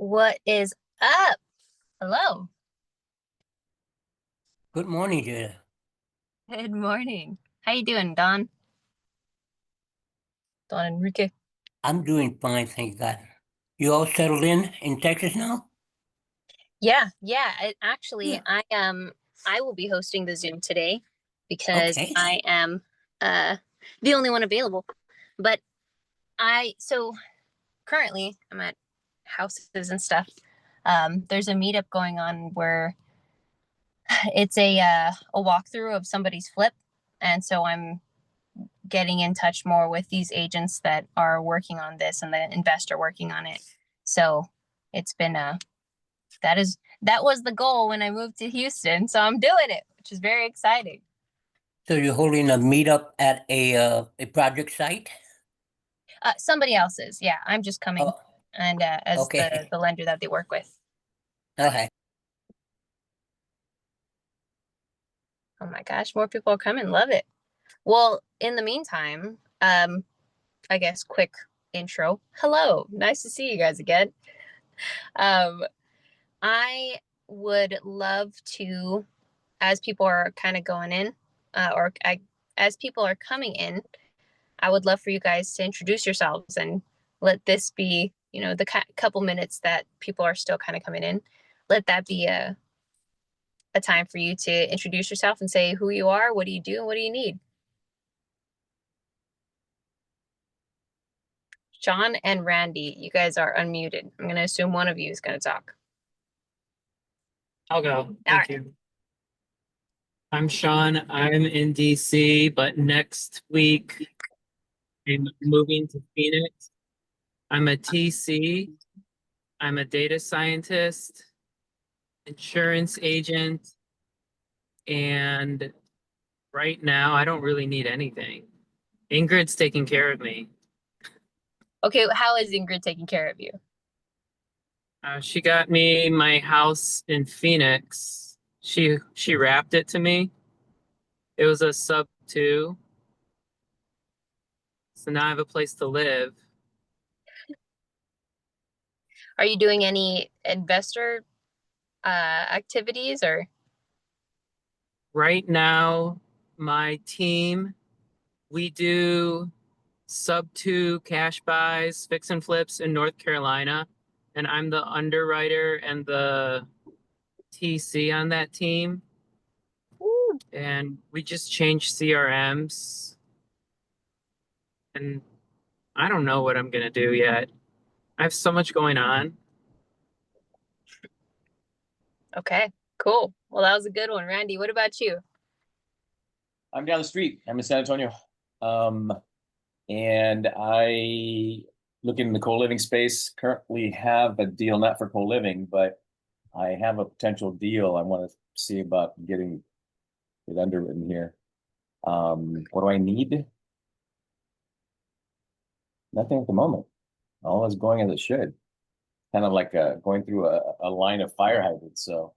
What is up? Hello. Good morning, Jada. Good morning. How you doing, Don? Don Enrique. I'm doing fine, thank God. You all settled in Texas now? Yeah. Actually, Yeah. I will be hosting the Zoom today because Okay. I am uh the only one available. But so currently I'm at houses and stuff. There's a meetup going on where it's a walkthrough of somebody's flip, and so I'm getting in touch more with these agents that are working on this and the investor working on it. So it's been that was the goal when I moved to Houston. So I'm doing it, which is very exciting. So you're holding a meetup at a project site? Somebody else's, yeah. I'm just coming Oh, and as the okay. the lender that they work with. Okay. Oh my gosh, more people are coming. Love it. Well, in the meantime, I guess quick intro. Hello, nice to see you guys again. Um, I would love to, as people are kind of going in, as people are coming in, I would love for you guys to introduce yourselves and let this be, the couple minutes that people are still kind of coming in. Let that be a time for you to introduce yourself and say who you are, what do you do, and what do you need. Sean and Randy, you guys are unmuted. I'm going to assume one of you is going to talk. I'll go. All Thank right. you. I'm Sean. I'm in DC, but next week I'm moving to Phoenix. I'm a TC. I'm a data scientist, insurance agent, and right now I don't really need anything. Ingrid's taking care of me. Okay, how is Ingrid taking care of you? She got me my house in Phoenix. She wrapped it to me. It was a sub two, so now I have a place to live. Are you doing any investor activities or? Right now, my team, we do sub two cash buys, fix and flips in North Carolina, and I'm the underwriter and the TC on that team. And we just changed CRMs, and I don't know what I'm gonna do yet. I have so much going on. Okay, cool. Well, that was a good one. Randy, what about you? I'm down the street. I'm in San Antonio. Um, and I look in the co-living space, currently have a deal not for co-living, but I have a potential deal I want to see about getting it underwritten here. What do I need? Nothing at the moment. All is going as it should. Kind of like going through a line of fire hydrants. So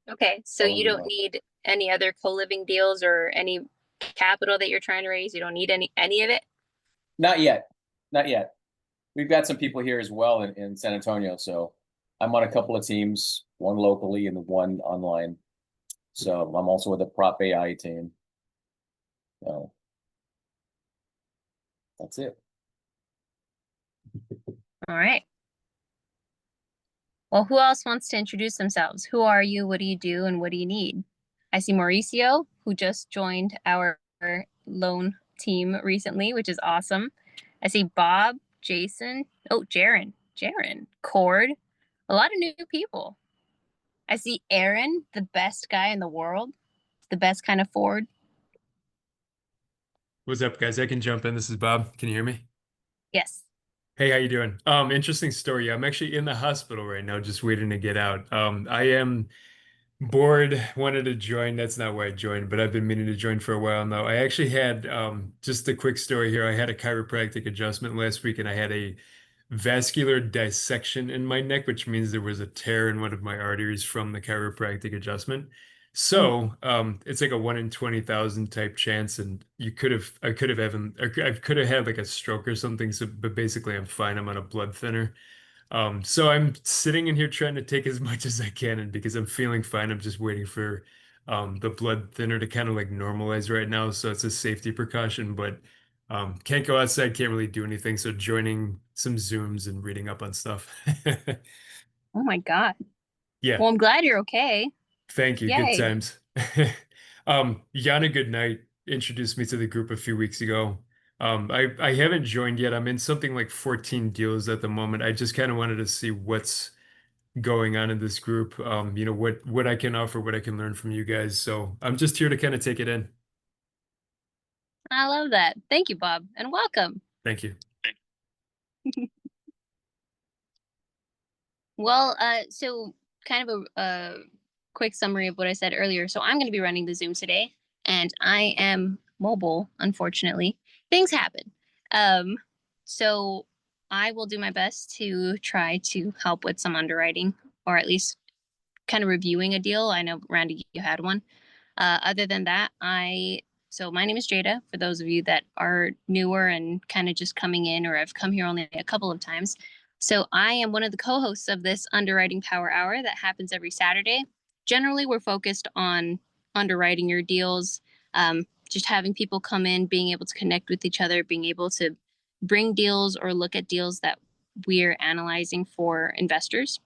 Okay, so you don't need any other co-living deals or any capital that you're trying to raise. You don't need any of it. not yet. Not yet. We've got some people here as well in San Antonio. So I'm on a couple of teams, one locally and one online. So I'm also with a prop AI team. So that's it. All right. Well, who else wants to introduce themselves? Who are you? What do you do? And what do you need? I see Mauricio, who just joined our loan team recently, which is awesome. I see Bob, Jason, Jaren, Cord, a lot of new people. I see Aaron, the best guy in the world, the best kind of Ford. What's up, guys? I can jump in. This is Bob. Can you hear me? Yes. Hey, how you doing? Interesting story. I'm actually in the hospital right now, just waiting to get out. I am bored, wanted to join. That's not why I joined, but I've been meaning to join for a while now. I actually had just a quick story here. I had a chiropractic adjustment last week, and I had a vascular dissection in my neck, which means there was a tear in one of my arteries from the chiropractic adjustment. So, it's like a 1 in 20,000 type chance, and I could have had like a stroke or something. So, but basically, I'm fine. I'm on a blood thinner. So I'm sitting in here trying to take as much as I can, and because I'm feeling fine, I'm just waiting for the blood thinner to kind of like normalize right now. So it's a safety precaution, but can't go outside, can't really do anything. So joining some Zooms and reading up on stuff. Oh my God. Yeah, Well, I'm glad you're okay. thank you. Good Yay. times. Yana Goodnight introduced me to the group a few weeks ago. I haven't joined yet. I'm in something like 14 deals at the moment. I just kind of wanted to see what's going on in this group. What I can offer, what I can learn from you guys. So I'm just here to kind of take it in. I love that. Thank you, Bob, and welcome. Thank you. Well, so kind of a quick summary of what I said earlier. So I'm going to be running the Zoom today, and I am mobile, unfortunately. Things happen. So I will do my best to try to help with some underwriting, or at least kind of reviewing a deal. I know, Randy, you had one. Other than that, so my name is Jada, for those of you that are newer and kind of just coming in or have come here only a couple of times. So I am one of the co-hosts of this Underwriting Power Hour that happens every Saturday. Generally, we're focused on underwriting your deals, just having people come in, being able to connect with each other, being able to bring deals or look at deals that we're analyzing for investors.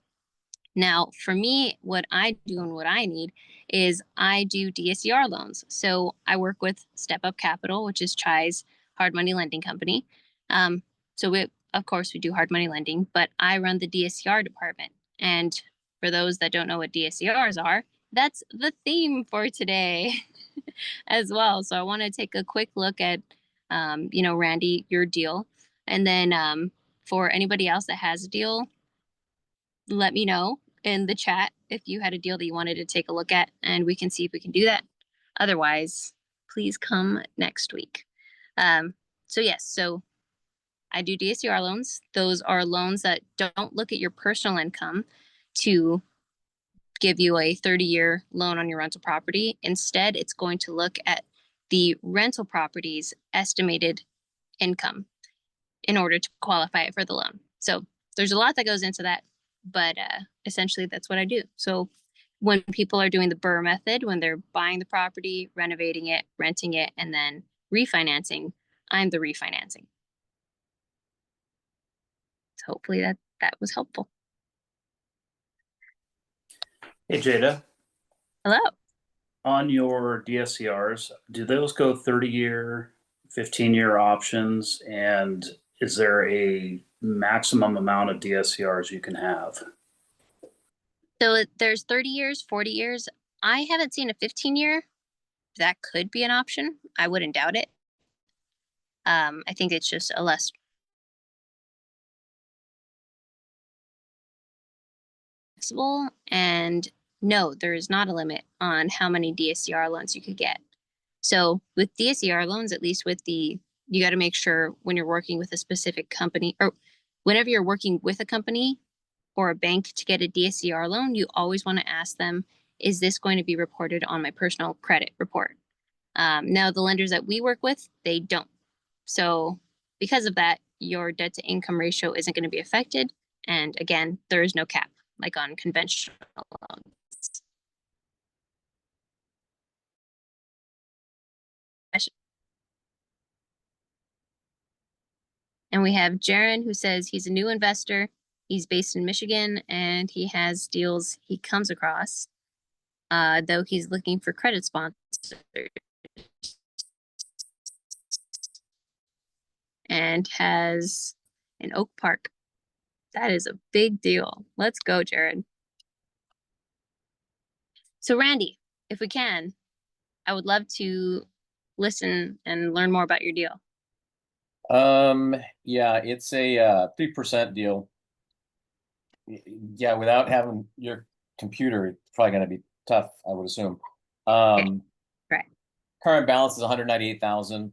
Now, for me, what I do and what I need is I do DSCR loans. So I work with Step Up Capital, which is Chai's hard money lending company. So of course, we do hard money lending, but I run the DSCR department. And for those that don't know what DSCRs are, that's the theme for today as well. So I want to take a quick look at, Randy, your deal. And then for anybody else that has a deal, let me know in the chat if you had a deal that you wanted to take a look at, and we can see if we can do that. Otherwise, please come next week. So yes, so I do DSCR loans. Those are loans that don't look at your personal income to give you a 30-year loan on your rental property. Instead, it's going to look at the rental property's estimated income in order to qualify it for the loan. So there's a lot that goes into that, but essentially that's what I do. So when people are doing the BRRRR method, when they're buying the property, renovating it, renting it, and then refinancing, I'm the refinancing. So hopefully that was helpful. Hey, Jada, Hello. on your DSCRs, do those go 30-year, 15-year options? And is there a maximum amount of DSCRs you can have? So there's 30 years, 40 years. I haven't seen a 15-year. That could be an option. I wouldn't doubt it. I think it's just a less flexible, and no, there is not a limit on how many DSCR loans you could get. So with DSCR loans, at least you got to make sure when you're working with a specific company, or whenever you're working with a company or a bank to get a DSCR loan, you always want to ask them, is this going to be reported on my personal credit report? Now, the lenders that we work with, they don't. So because of that, your debt to income ratio isn't going to be affected. And again, there is no cap like on conventional loans. And we have Jaron, who says he's a new investor. He's based in Michigan and he has deals he comes across, though he's looking for credit sponsors. And has an Oak Park. That is a big deal. Let's go, Jared. So Randy, if we can, I would love to listen and learn more about your deal. Yeah, it's a 3% deal. Yeah, without having your computer, it's probably gonna be tough, I would assume. Right. Current balance is 198,000.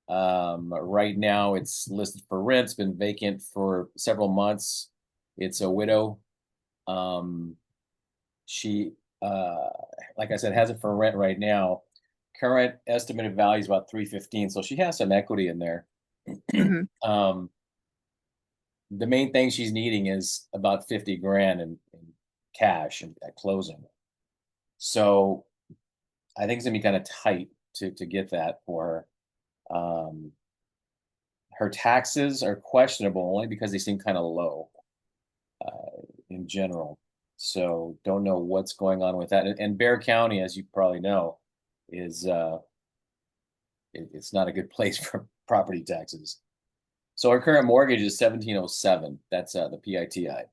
Right now it's listed for rent. It's been vacant for several months. It's a widow. She, like I said, has it for rent right now. Current estimated value is about 315, so she has some equity in there. Mhm. the main thing she's needing is about 50 grand in cash at closing. So I think it's gonna be kind of tight to get that for her. Her taxes are questionable only because they seem kind of low in general. So don't know what's going on with that. And Bear County, as you probably know, is it's not a good place for property taxes. So our current mortgage is 1707. That's the PITI.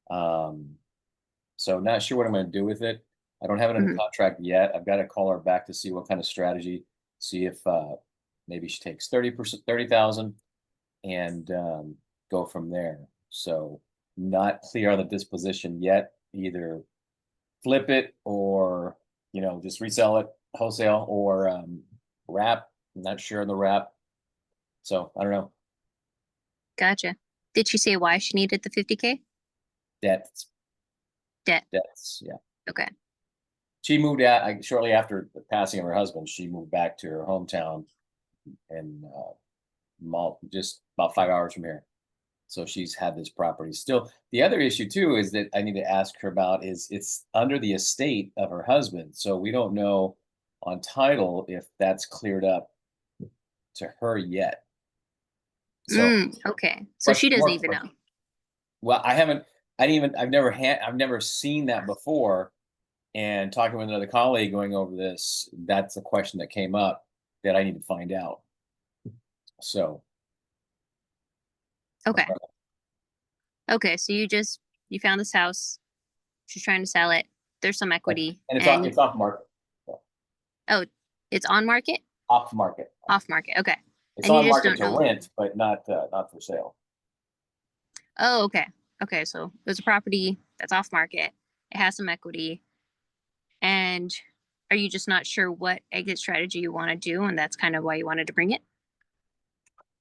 So not sure what I'm going to do with it. I don't have it under contract yet. I've got to call her back to see what kind of strategy. See if maybe she takes 30%, 30,000, and go from there. So not clear on the disposition yet. Either flip it or just resell it wholesale or wrap. I'm not sure on the wrap. So I don't know. Gotcha. Did she say why she needed the 50K? Debts. Debts, yeah. Okay. She moved out shortly after the passing of her husband. She moved back to her hometown and just about 5 hours from here. So she's had this property still. The other issue too is that I need to ask her about is it's under the estate of her husband. So we don't know on title if that's cleared up to her yet. So okay. So she doesn't even know. Well, I've never seen that before. And talking with another colleague going over this, that's a question that came up that I need to find out. So. Okay. Okay. So you found this house. She's trying to sell it. There's some equity. And it's off market. Oh, it's on market? Off market. Off market. Okay. It's and on you just market don't to know. rent, but not for sale. Oh, okay. Okay. So there's a property that's off market. It has some equity. And are you just not sure what exit strategy you want to do? And that's kind of why you wanted to bring it?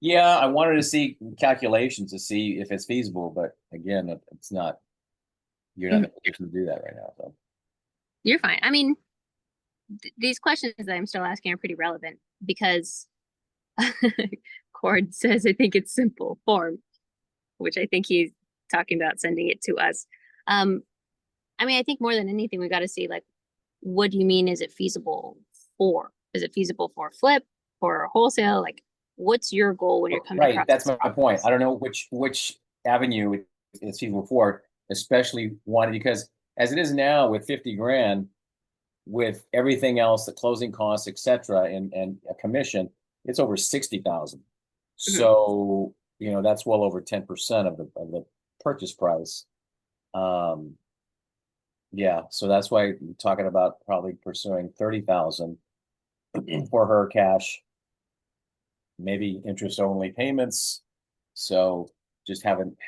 Yeah, I wanted to see calculations to see if it's feasible, but again, it's not. You're not in a position to do that right now. So. You're fine. I mean, these questions that I'm still asking are pretty relevant because Cord says, I think it's simple form, which I think he's talking about sending it to us. I mean, I think more than anything, we got to see, like, what do you mean? Is it feasible for? Is it feasible for a flip, for a wholesale? Like, what's your goal when you're coming Right, across that's this my point. I don't know which avenue it's feasible for, especially one because as it is now with 50 grand, with everything else, the closing costs, etc., and a commission, it's over 60,000. So that's well over 10% of the purchase price. Yeah, so that's why we're talking about probably pursuing 30,000 for her cash, maybe interest only payments. So just haven't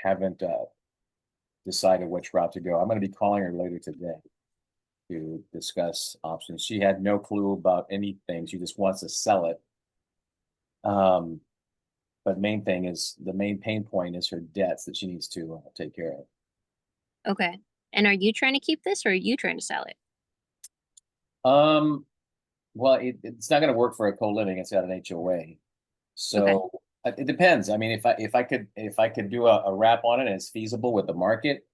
decided which route to go. I'm going to be calling her later today to discuss options. She had no clue about anything. She just wants to sell it. But main pain point is her debts that she needs to take care of. Okay. And are you trying to keep this or are you trying to sell it? Well, it's not going to work for a co-living. It's got an HOA. So it depends. I mean, if I could do a wrap on it and it's feasible with the market,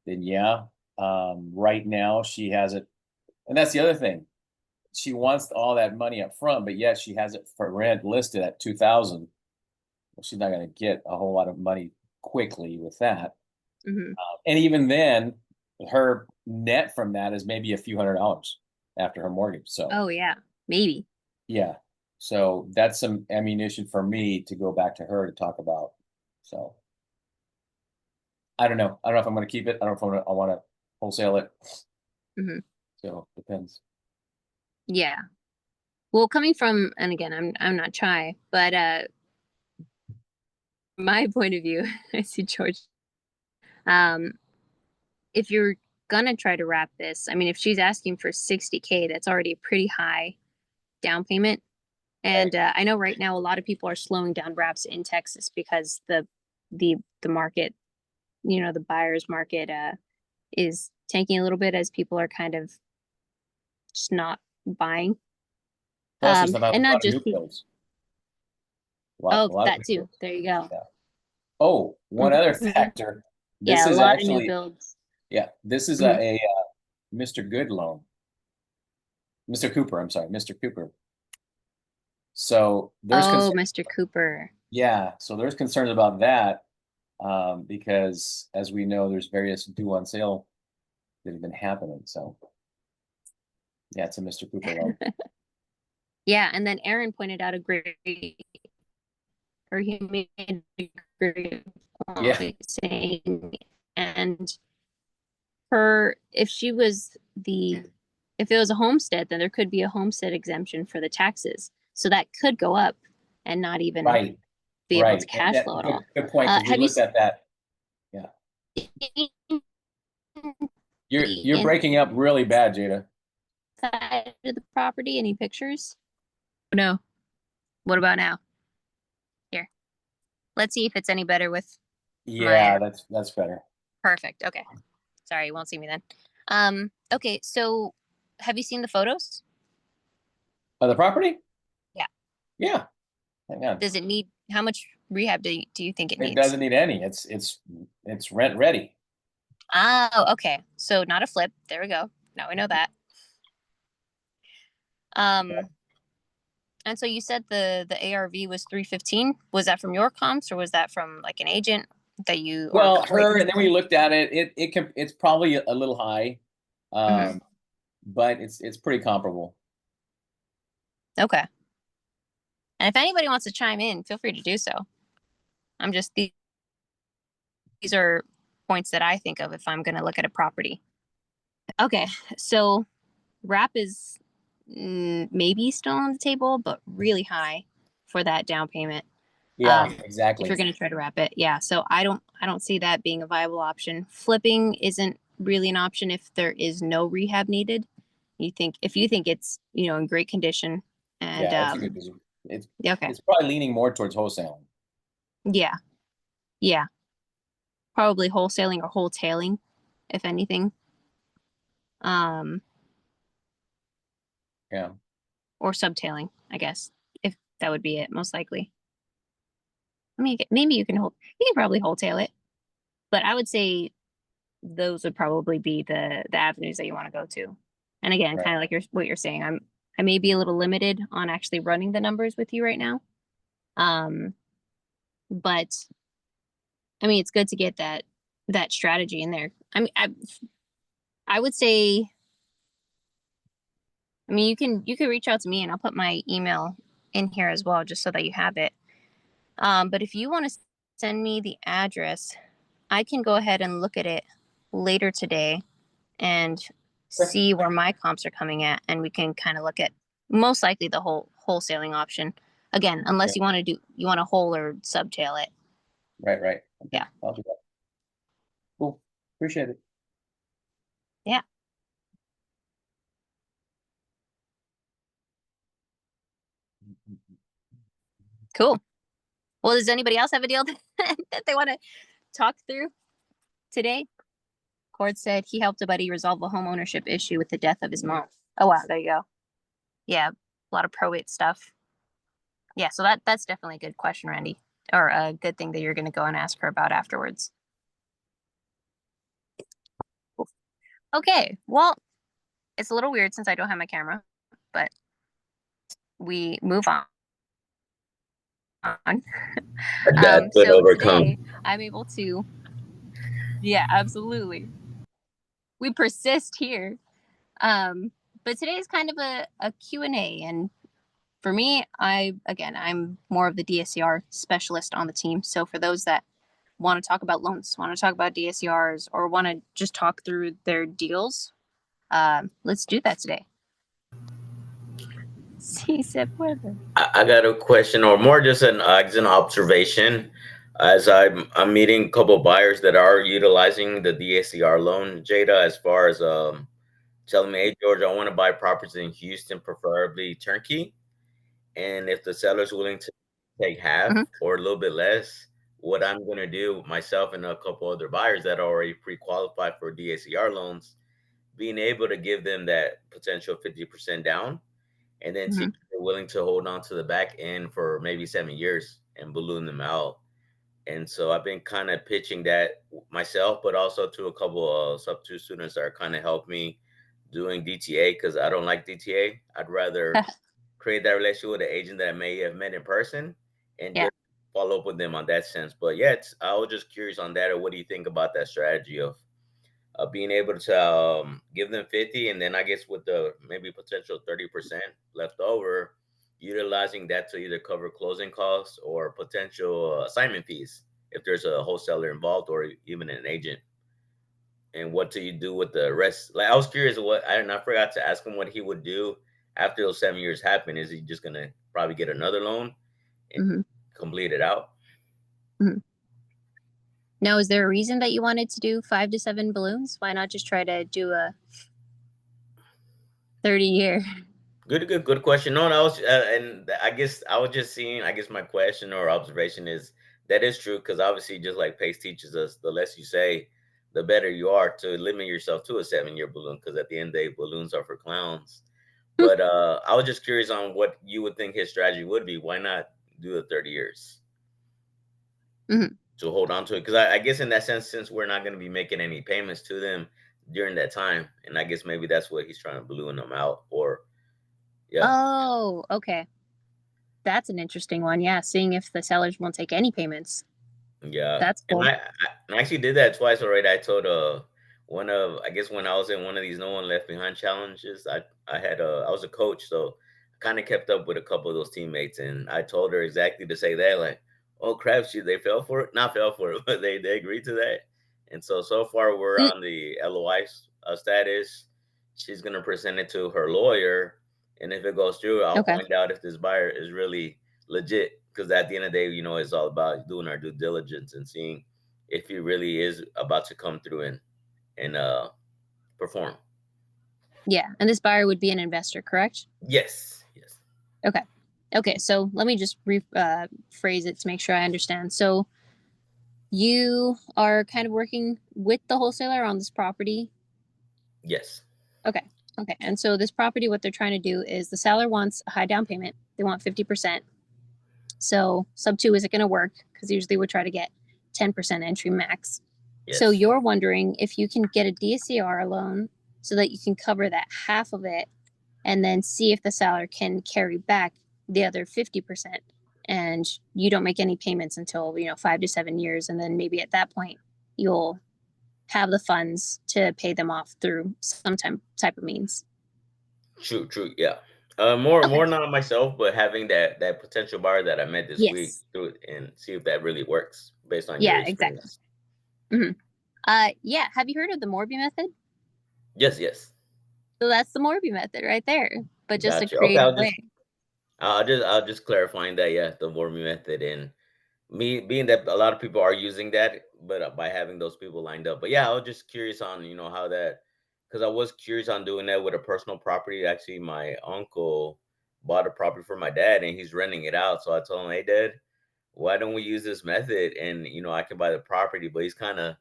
then yeah. Right now she has it, and that's the other thing. She wants all that money up front, but yet she has it for rent listed at 2,000. Well, she's not going to get a whole lot of money quickly with that. And even then, her net from that is maybe a few $100s after her mortgage. So. Oh yeah, maybe. Yeah. So that's some ammunition for me to go back to her to talk about. So I don't know. I don't know if I'm going to keep it. I don't know if I want to wholesale it. So depends. Yeah. Well, coming from, and again, I'm not shy, but my point of view, I see George. If you're gonna try to wrap this, I mean, if she's asking for 60K, that's already a pretty high down payment. And I know right now a lot of people are slowing down wraps in Texas because the market, the buyer's market is tanking a little bit as people are kind of just not buying. Plus, there's and not just new builds. that too. There you go. Yeah. Oh, one other Mhm. factor. This Yeah, a is lot of new actually, builds. yeah, this is Mhm. a Mr. Good loan. Mr. Cooper, I'm sorry, Mr. Cooper. So there's Oh, concern, Mr. Cooper. yeah, so there's concerns about that, because as we know, there's various due on sale that have been happening. So yeah, it's a Mr. Cooper loan. Yeah, and then Aaron pointed out a great, or he made a great Yeah, point saying, and her, if she was if it was a homestead, then there could be a homestead exemption for the taxes. So that could go up and not even right, be able to right. cash flow at Good, all. good point, because we Have you looked at that. Yeah, seen you're the breaking up really bad, Jada. inside of the property? Any pictures? No. What about now? Here. Let's see if it's any better with my Yeah, that's better. perfect. Okay. Sorry, you won't see me then. Okay, so have you seen the photos? The property? Yeah. Yeah. Hang on. Does it need how much rehab do you think it It needs? doesn't need any. It's rent ready. Oh, okay. So not a flip. There we go. Now we know that. And so you said the ARV was 315. Was that from your comps or was that from like an agent that you or Well, wait? her, and then when you looked at it, it's probably a little high, Mhm. but it's pretty comparable. Okay. And if anybody wants to chime in, feel free to do so. I'm just these are points that I think of if I'm going to look at a property. Okay, so wrap is maybe still on the table, but really high for that down payment. Yeah, If exactly. you're going to try to wrap it, yeah. So I don't see that being a viable option. Flipping isn't really an option if there is no rehab needed. If you think it's in great condition and Yeah, it's a good decision. okay, It's probably leaning more towards wholesaling. yeah, yeah, probably wholesaling or wholetailing, if anything. Yeah. Or subtailing, I guess, if that would be it, most likely. I mean, maybe you can probably wholetail it, but I would say those would probably be the avenues that you want to go to. And again, Right. kind of like what you're saying, I may be a little limited on actually running the numbers with you right now. But I mean, it's good to get that strategy in there. I mean, I would say, I mean, you can reach out to me and I'll put my email in here as well, just so that you have it. But if you want to send me the address, I can go ahead and look at it later today and see where my comps are coming at, and we can kind of look at most likely the whole wholesaling option. Again, Yeah. unless you want to whole or subtail it. Right. Okay. Yeah. I'll do that. Cool. Appreciate it. Yeah. Cool. Well, does anybody else have a deal that they want to talk through today? Cord said he helped a buddy resolve a home ownership issue with the death of his mom. Oh wow, there you go. Yeah, a lot of probate stuff. Yeah, so that's definitely a good question, Randy, or a good thing that you're going to go and ask her about afterwards. Okay, well, it's a little weird since I don't have my camera, but we move on. That could So overcome. today I'm able to, yeah, absolutely. We persist here. But today is kind of a Q&A, and for me, I'm more of the DSCR specialist on the team. So for those that want to talk about loans, want to talk about DSCRs, or want to just talk through their deals, let's do that today. Sí se puede. I got a question, or more just an observation. As I'm meeting a couple buyers that are utilizing the DSCR loan, Jada, as far as telling me, hey George, I want to buy properties in Houston, preferably turnkey. And if the seller's willing to take half Mhm. or a little bit less, what I'm gonna do myself and a couple other buyers that are already pre-qualified for DSCR loans, being able to give them that potential 50% down, and then see Mhm. if they're willing to hold on to the back end for maybe 7 years and balloon them out. And so I've been kind of pitching that myself, but also to a couple of sub two students that are kind of help me doing DTA because I don't like DTA. I'd rather create that relationship with an agent that I may have met in person and Yeah. just follow up with them on that sense. But yeah, I was just curious on that. Or what do you think about that strategy of being able to give them 50 and then I guess with the maybe potential 30% left over, utilizing that to either cover closing costs or potential assignment fees if there's a wholesaler involved or even an agent. And what do you do with the rest? Like I was curious I forgot to ask him what he would do after those 7 years happen. Is he just gonna probably get another loan and Hmm. complete it out? Hmm. Now, is there a reason that you wanted to do 5 to 7 balloons? Why not just try to do a 30-year? Good question. No, no, I was, and I guess I was just seeing. I guess my question or observation is that is true because obviously, just like Pace teaches us, the less you say, the better you are to limit yourself to a 7 year balloon. Because at the end of the day, balloons are for clowns. But I was just curious on what you would think his strategy would be. Why not do the 30 years Mhm. to hold on to it? Because I guess in that sense, since we're not going to be making any payments to them during that time, and I guess maybe that's what he's trying to balloon them out or. Yeah. Oh, okay. That's an interesting one. Yeah, seeing if the sellers won't take any payments. Yeah, That's and cool. I actually did that twice already. I told one of I guess when I was in one of these no one left behind challenges, I was a coach, so I kind of kept up with a couple of those teammates, and I told her exactly to say that, like, oh crap, they fell for it, not fell for it, but they agreed to that, and so far we're Mm, on the LOI status. She's gonna present it to her lawyer, and if it goes through, I'll okay. find out if this buyer is really legit because at the end of the day, it's all about doing our due diligence and seeing if he really is about to come through and perform. Yeah, and this buyer would be an investor, correct? Yes, yes, Okay. Okay, so let me just phrase it to make sure I understand. So you are kind of working with the wholesaler on this property. yes, Okay. Okay. And so this property, what they're trying to do is the seller wants a high down payment. They want 50%. So sub two isn't going to work because usually we try to get 10% entry max. So yes. you're wondering if you can get a DSCR loan so that you can cover that half of it and then see if the seller can carry back the other 50%. And you don't make any payments until, 5 to 7 years. And then maybe at that point, you'll have the funds to pay them off through some type of means. True, yeah. More Okay. not myself, but having that potential buyer that I met this week Yes. through it and see if that really works based on your Yeah, exactly. experience. Hmm. Yeah. Have you heard of the Morby method? Yes. So that's the Morby method right there, but just a Gotcha. Okay, creative way. I'll just clarifying that. Yeah, the Vormy method and me being that a lot of people are using that, but by having those people lined up. But yeah, I was just curious on how that because I was curious on doing that with a personal property. Actually, my uncle bought a property for my dad, and he's renting it out. So I told him, "Hey, Dad, why don't we use this method? And I can buy the property." But he's got a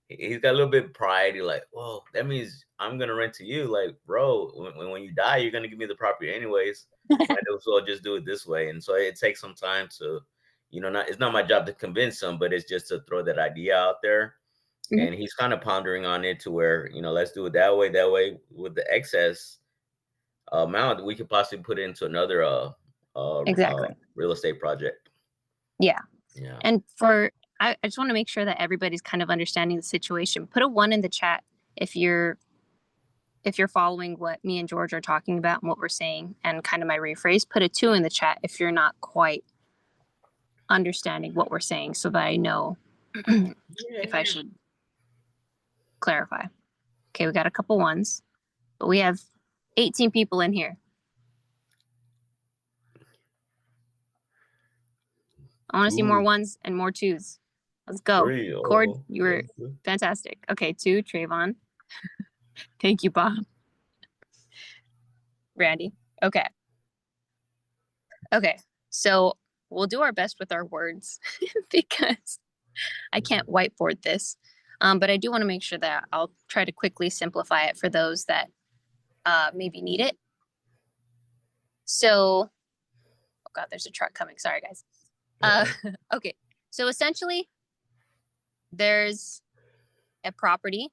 little bit of pride. He's like, "Well, that means I'm gonna rent to you, like, bro. When you die, you're gonna give me the property anyways. Might as well just do it this way." And so it takes some time to not it's not my job to convince him, but it's just to throw that idea out there. Mhm. And he's kind of pondering on it to where, let's do it that way. That way, with the excess amount, we could possibly put it into another Exactly. real estate project. Yeah. Yeah. And I just want to make sure that everybody's kind of understanding the situation. Put a 1 in the chat if you're following what me and George are talking about and what we're saying and kind of my rephrase. Put a 2 in the chat if you're not quite understanding what we're saying so that I know if I should clarify. Okay, we got a couple 1s, but we have 18 people in here. I want to see more 1s and more 2s. Let's go. 3. Cord, Oh, you were fantastic. Okay, 2, Trayvon. Thank you, Bob. Randy. Okay. Okay. So we'll do our best with our words because I can't whiteboard this. But I do want to make sure that I'll try to quickly simplify it for those that maybe need it. So, oh God, there's a truck coming. Sorry, guys. Okay. So essentially, there's a property.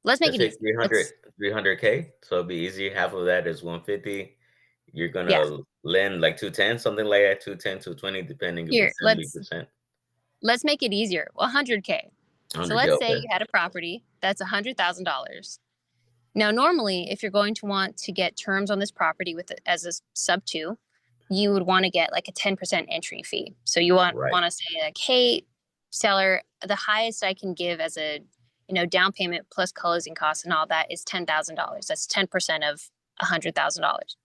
Let's make Let's it say easy. 300K. So it'd be easy. Half of that is 150. You're Yeah, gonna lend like 210, something like that, 210, 220, depending if here, it's 70%. let's make it easier. 100K. So 100K, let's say okay. you had a property that's $100,000. Now, normally, if you're going to want to get terms on this property as a sub two, you would want to get like a 10% entry fee. So you want Right. to say like, hey, seller, the highest I can give as a down payment plus closing costs and all that is $10,000. That's 10% of $100,000.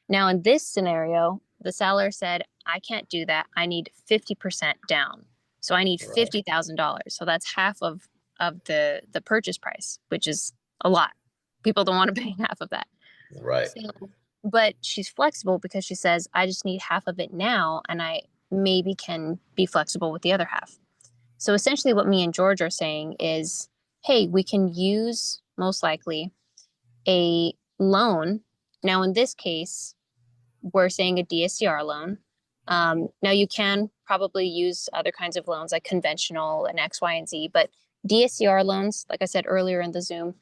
Now, in this scenario, the seller said, I can't do that. I need 50% down. So I need Right. $50,000. So that's half of the purchase price, which is a lot. People don't want to pay half of that. Right. So, but she's flexible because she says, I just need half of it now, and I maybe can be flexible with the other half. So essentially what me and George are saying is, hey, we can use most likely a loan. Now, in this case, we're saying a DSCR loan. Now you can probably use other kinds of loans like conventional and X, Y, and Z, but DSCR loans, like I said earlier in the Zoom,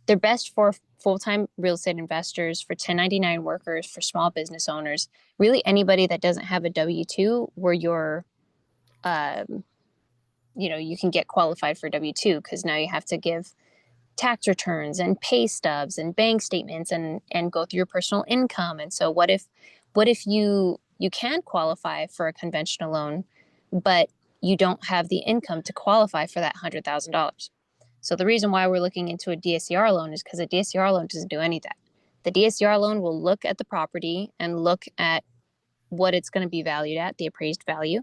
they're best for full-time real estate investors, for 1099 workers, for small business owners, really anybody that doesn't have a W-2 where you're, you can get qualified for W-2 because now you have to give tax returns and pay stubs and bank statements and go through your personal income. And so what if you can qualify for a conventional loan, but you don't have the income to qualify for that $100,000? So the reason why we're looking into a DSCR loan is because a DSCR loan doesn't do any of that. The DSCR loan will look at the property and look at what it's going to be valued at, the appraised value.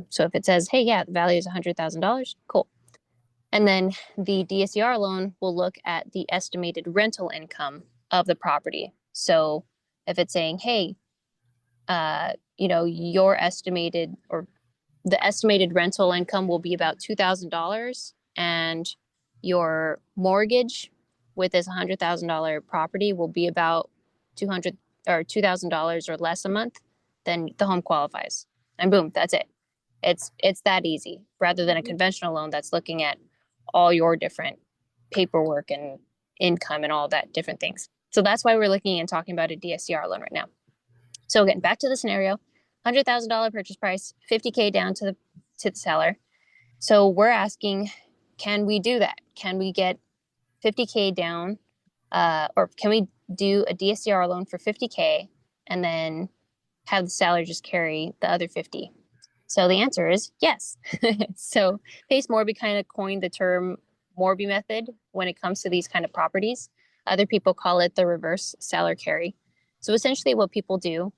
So if it says, hey, yeah, the value is $100,000, cool. And then the DSCR loan will look at the estimated rental income of the property. So if it's saying, hey, your estimated or the estimated rental income will be about $2,000, and your mortgage with this $100,000 property will be about $2,000 or less a month, then the home qualifies. And boom, that's it. It's that easy, rather than a conventional loan that's looking at all your different paperwork and income and all that different things. So that's why we're looking and talking about a DSCR loan right now. So again, back to the scenario, $100,000 purchase price, 50K down to the seller. So we're asking, can we do that? Can we get 50K down, or can we do a DSCR loan for 50K and then have the seller just carry the other 50? So the answer is yes. So Pace Morby kind of coined the term Morby method when it comes to these kind of properties. Other people call it the reverse seller carry. So essentially what people do,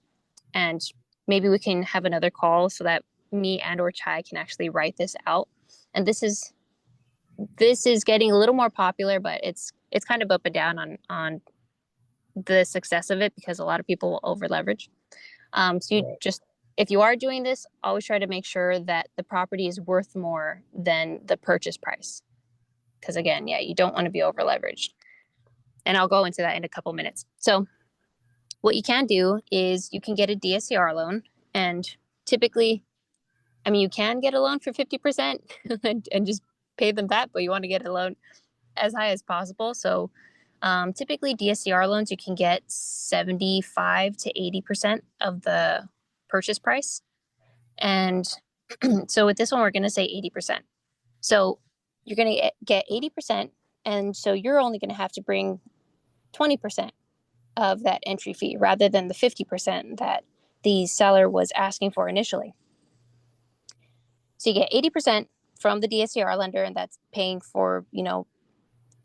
and maybe we can have another call so that me and or Chai can actually write this out. And this is getting a little more popular, but it's kind of up and down on the success of it because a lot of people will over leverage. So you just, if you are doing this, always try to make sure that the property is worth more than the purchase price. Because again, yeah, you don't want to be over leveraged. And I'll go into that in a couple minutes. So what you can do is you can get a DSCR loan, and typically, I mean, you can get a loan for 50% and just pay them that, but you want to get a loan as high as possible. So typically DSCR loans, you can get 75 to 80% of the purchase price. And so with this one, we're going to say 80%. So you're going to get 80%. And so you're only going to have to bring 20% of that entry fee rather than the 50% that the seller was asking for initially. So you get 80% from the DSCR lender, and that's paying for,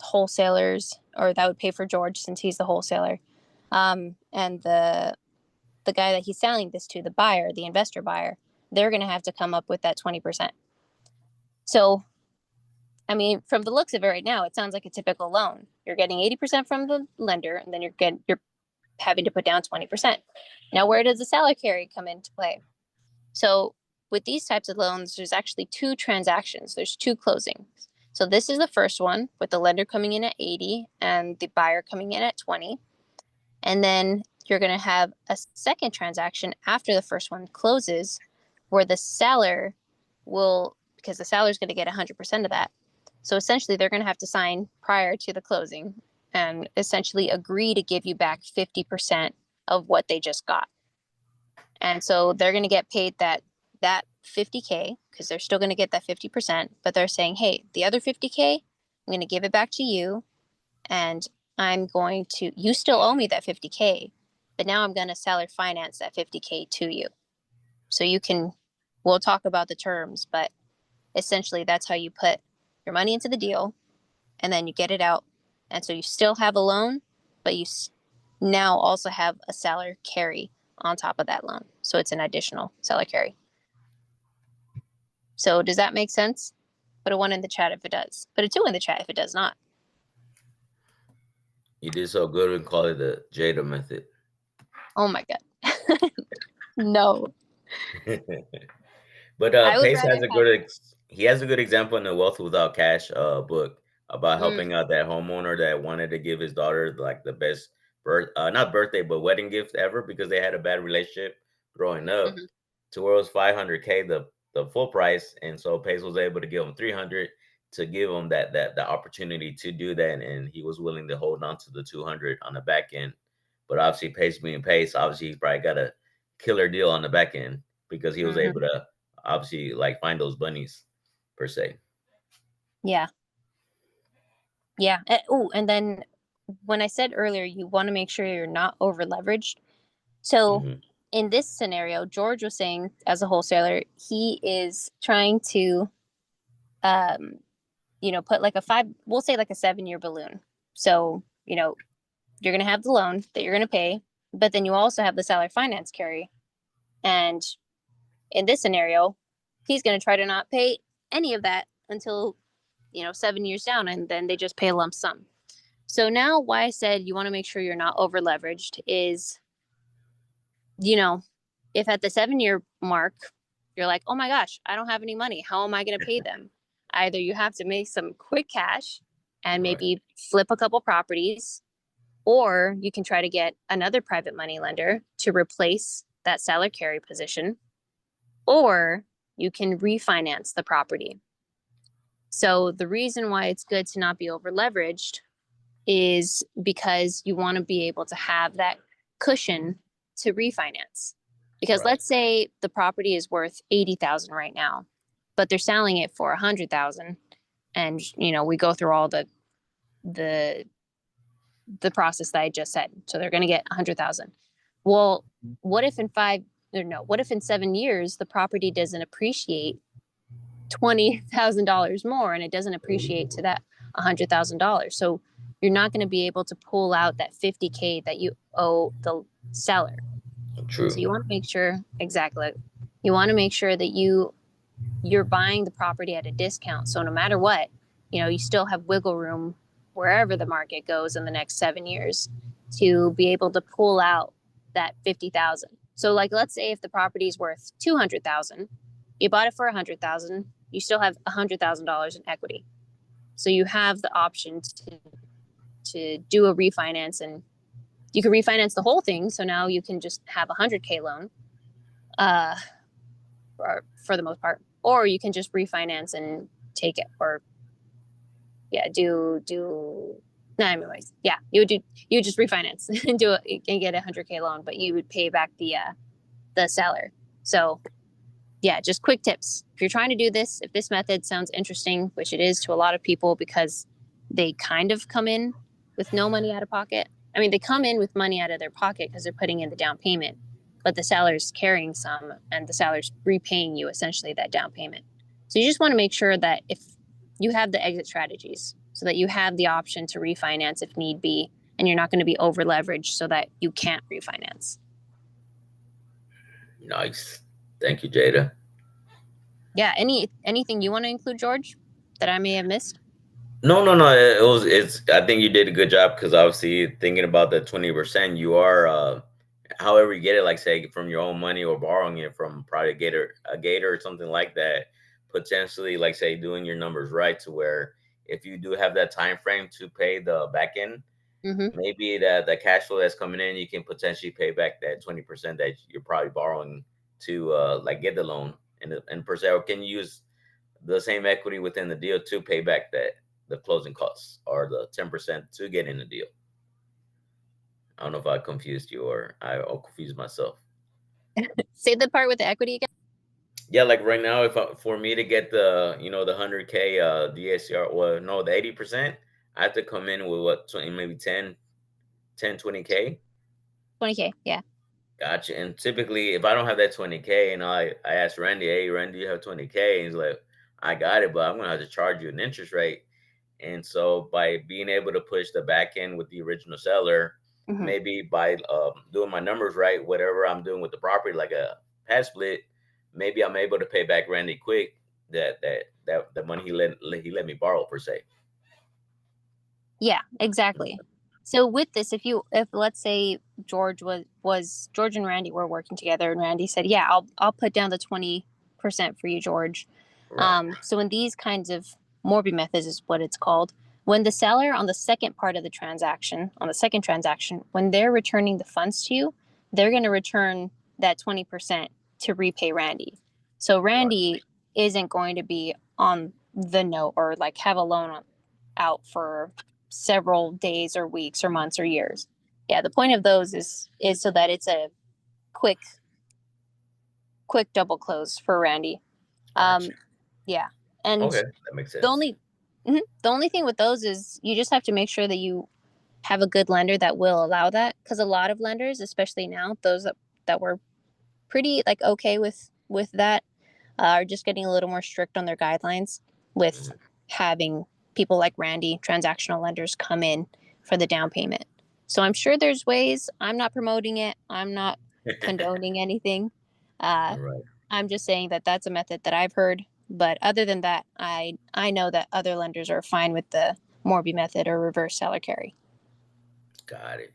wholesalers, or that would pay for George since he's the wholesaler. And the guy that he's selling this to, the buyer, the investor buyer, they're going to have to come up with that 20%. So, I mean, from the looks of it right now, it sounds like a typical loan. You're getting 80% from the lender, and then you're having to put down 20%. Now, where does the seller carry come into play? So with these types of loans, there's actually two transactions. There's two closings. So this is the first one with the lender coming in at 80 and the buyer coming in at 20. And then you're going to have a second transaction after the first one closes where the seller will, because the seller's going to get 100% of that. So essentially, they're going to have to sign prior to the closing and essentially agree to give you back 50% of what they just got. And so they're going to get paid that 50K, because they're still going to get that 50%, but they're saying, hey, the other 50K, I'm going to give it back to you, and you still owe me that 50K, but now I'm going to seller finance that 50K to you. So we'll talk about the terms, but essentially that's how you put your money into the deal and then you get it out. And so you still have a loan, but you now also have a seller carry on top of that loan. So it's an additional seller carry. So does that make sense? Put a 1 in the chat if it does. Put a 2 in the chat if it does not. You did so good and call it the Jada method. Oh my God. No. But I would Pace has rather a have. he has a good example in the Wealth Without Cash book about Mm, helping out that homeowner that wanted to give his daughter like the best not birthday but wedding gift ever because they had a bad relationship growing up, mhm. to where it was 500K the full price, and so Pace was able to give him 300 to give him that the opportunity to do that, and he was willing to hold on to the 200 on the back end. But obviously, Pace being Pace, obviously he's probably got a killer deal on the back end because he was able to obviously like find those bunnies per se. Yeah. Yeah. And then when I said earlier, you want to make sure you're not over leveraged. So Mhm. in this scenario, George was saying as a wholesaler, he is trying to, put like we'll say like a 7-year balloon. So, you're going to have the loan that you're going to pay, but then you also have the seller finance carry. And in this scenario, he's going to try to not pay any of that until, 7 years down, and then they just pay a lump sum. So now why I said you want to make sure you're not over leveraged is, if at the 7-year mark, you're like, oh my gosh, I don't have any money. How am I going to pay them? Either you have to make some quick cash and Right. maybe flip a couple properties, or you can try to get another private money lender to replace that seller carry position, or you can refinance the property. So the reason why it's good to not be over leveraged is because you want to be able to have that cushion to refinance. Because Right. let's say the property is worth 80,000 right now, but they're selling it for 100,000, and we go through all the process that I just said. So they're going to get 100,000. Well, what if in 7 years the property doesn't appreciate $20,000 more, and it doesn't appreciate to that $100,000? So you're not going to be able to pull out that 50K that you owe the seller. True. So you want to make sure, exactly, you want to make sure that you're buying the property at a discount. So no matter what, you still have wiggle room wherever the market goes in the next 7 years to be able to pull out that 50,000. So like, let's say if the property is worth 200,000, you bought it for 100,000, you still have $100,000 in equity. So you have the option to do a refinance, and you can refinance the whole thing. So now you can just have a 100K loan, for the most part, or you can just refinance and take it, or anyways, you just refinance and do it and get a 100K loan, but you would pay back the seller. So yeah, just quick tips. If you're trying to do this, if this method sounds interesting, which it is to a lot of people because they kind of come in with no money out of pocket. I mean, they come in with money out of their pocket because they're putting in the down payment, but the seller's carrying some and the seller's repaying you essentially that down payment. So you just want to make sure that if you have the exit strategies so that you have the option to refinance if need be, and you're not going to be over leveraged so that you can't refinance. Nice. Thank you, Jada. Yeah. Anything you want to include, George, that I may have missed? No. It's. I think you did a good job because obviously thinking about the 20%, you are, however you get it, like say from your own money or borrowing it from probably a gator or something like that. Potentially, like say, doing your numbers right to where if you do have that time frame to pay the back end, maybe the cash flow that's coming in, you can potentially pay back that 20% that you're probably borrowing to like get the loan. and per se, or can you use the same equity within the deal to pay back the closing costs or the 10% to get in the deal? I don't know if I confused you or I confused myself. Say the part with the equity again. Yeah, like right now, for me to get the the 100K DSCR, well, no, the 80%, I have to come in with what, 20, maybe 20K. 20K, yeah. Gotcha. And typically, if I don't have that 20K, and I ask Randy, hey, Randy, you have 20K? And he's like, I got it, but I'm gonna have to charge you an interest rate. And so by being able to push the back end with the original seller, maybe by doing my numbers right, whatever I'm doing with the property, like a pad split, maybe I'm able to pay back Randy quick that the money he let me borrow per se. Yeah, exactly. So with this, if let's say George George and Randy were working together, and Randy said, "Yeah, I'll put down the 20% for you, George." Right. So in these kinds of Morby methods is what it's called. When the seller on the second part of the transaction, on the second transaction, when they're returning the funds to you, they're going to return that 20% to repay Randy. So Randy isn't going to be on the note or like have a loan out for several days or weeks or months or years. Yeah, the point of those is so that it's a quick double close for Randy. Gotcha. Yeah, and Okay, that makes the sense. only thing with those is you just have to make sure that you have a good lender that will allow that, because a lot of lenders, especially now, those that were pretty like okay with that, are just getting a little more strict on their guidelines with having people like Randy, transactional lenders, come in for the down payment. So I'm sure there's ways. I'm not promoting it. I'm not condoning anything. Right. I'm just saying that that's a method that I've heard. But other than that, I know that other lenders are fine with the Morby method or reverse seller carry. Got it.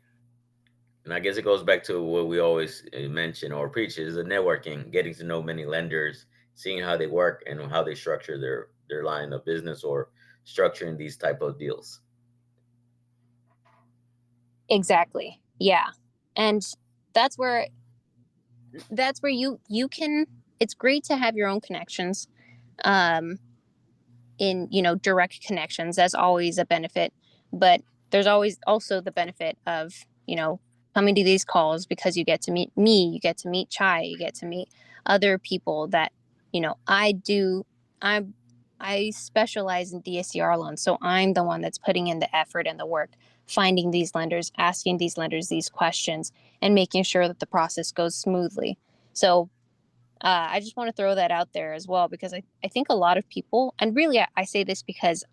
And I guess it goes back to what we always mention or preach is the networking, getting to know many lenders, seeing how they work and how they structure their line of business or structuring these type of deals. Exactly. Yeah. And that's where you can, it's great to have your own connections. In direct connections, that's always a benefit, but there's always also the benefit of coming to these calls, because you get to meet me, you get to meet Chai, you get to meet other people that I specialize in DSCR loans, so I'm the one that's putting in the effort and the work, finding these lenders, asking these lenders these questions, and making sure that the process goes smoothly. So I just want to throw that out there as well, because I think a lot of people, and really I say this because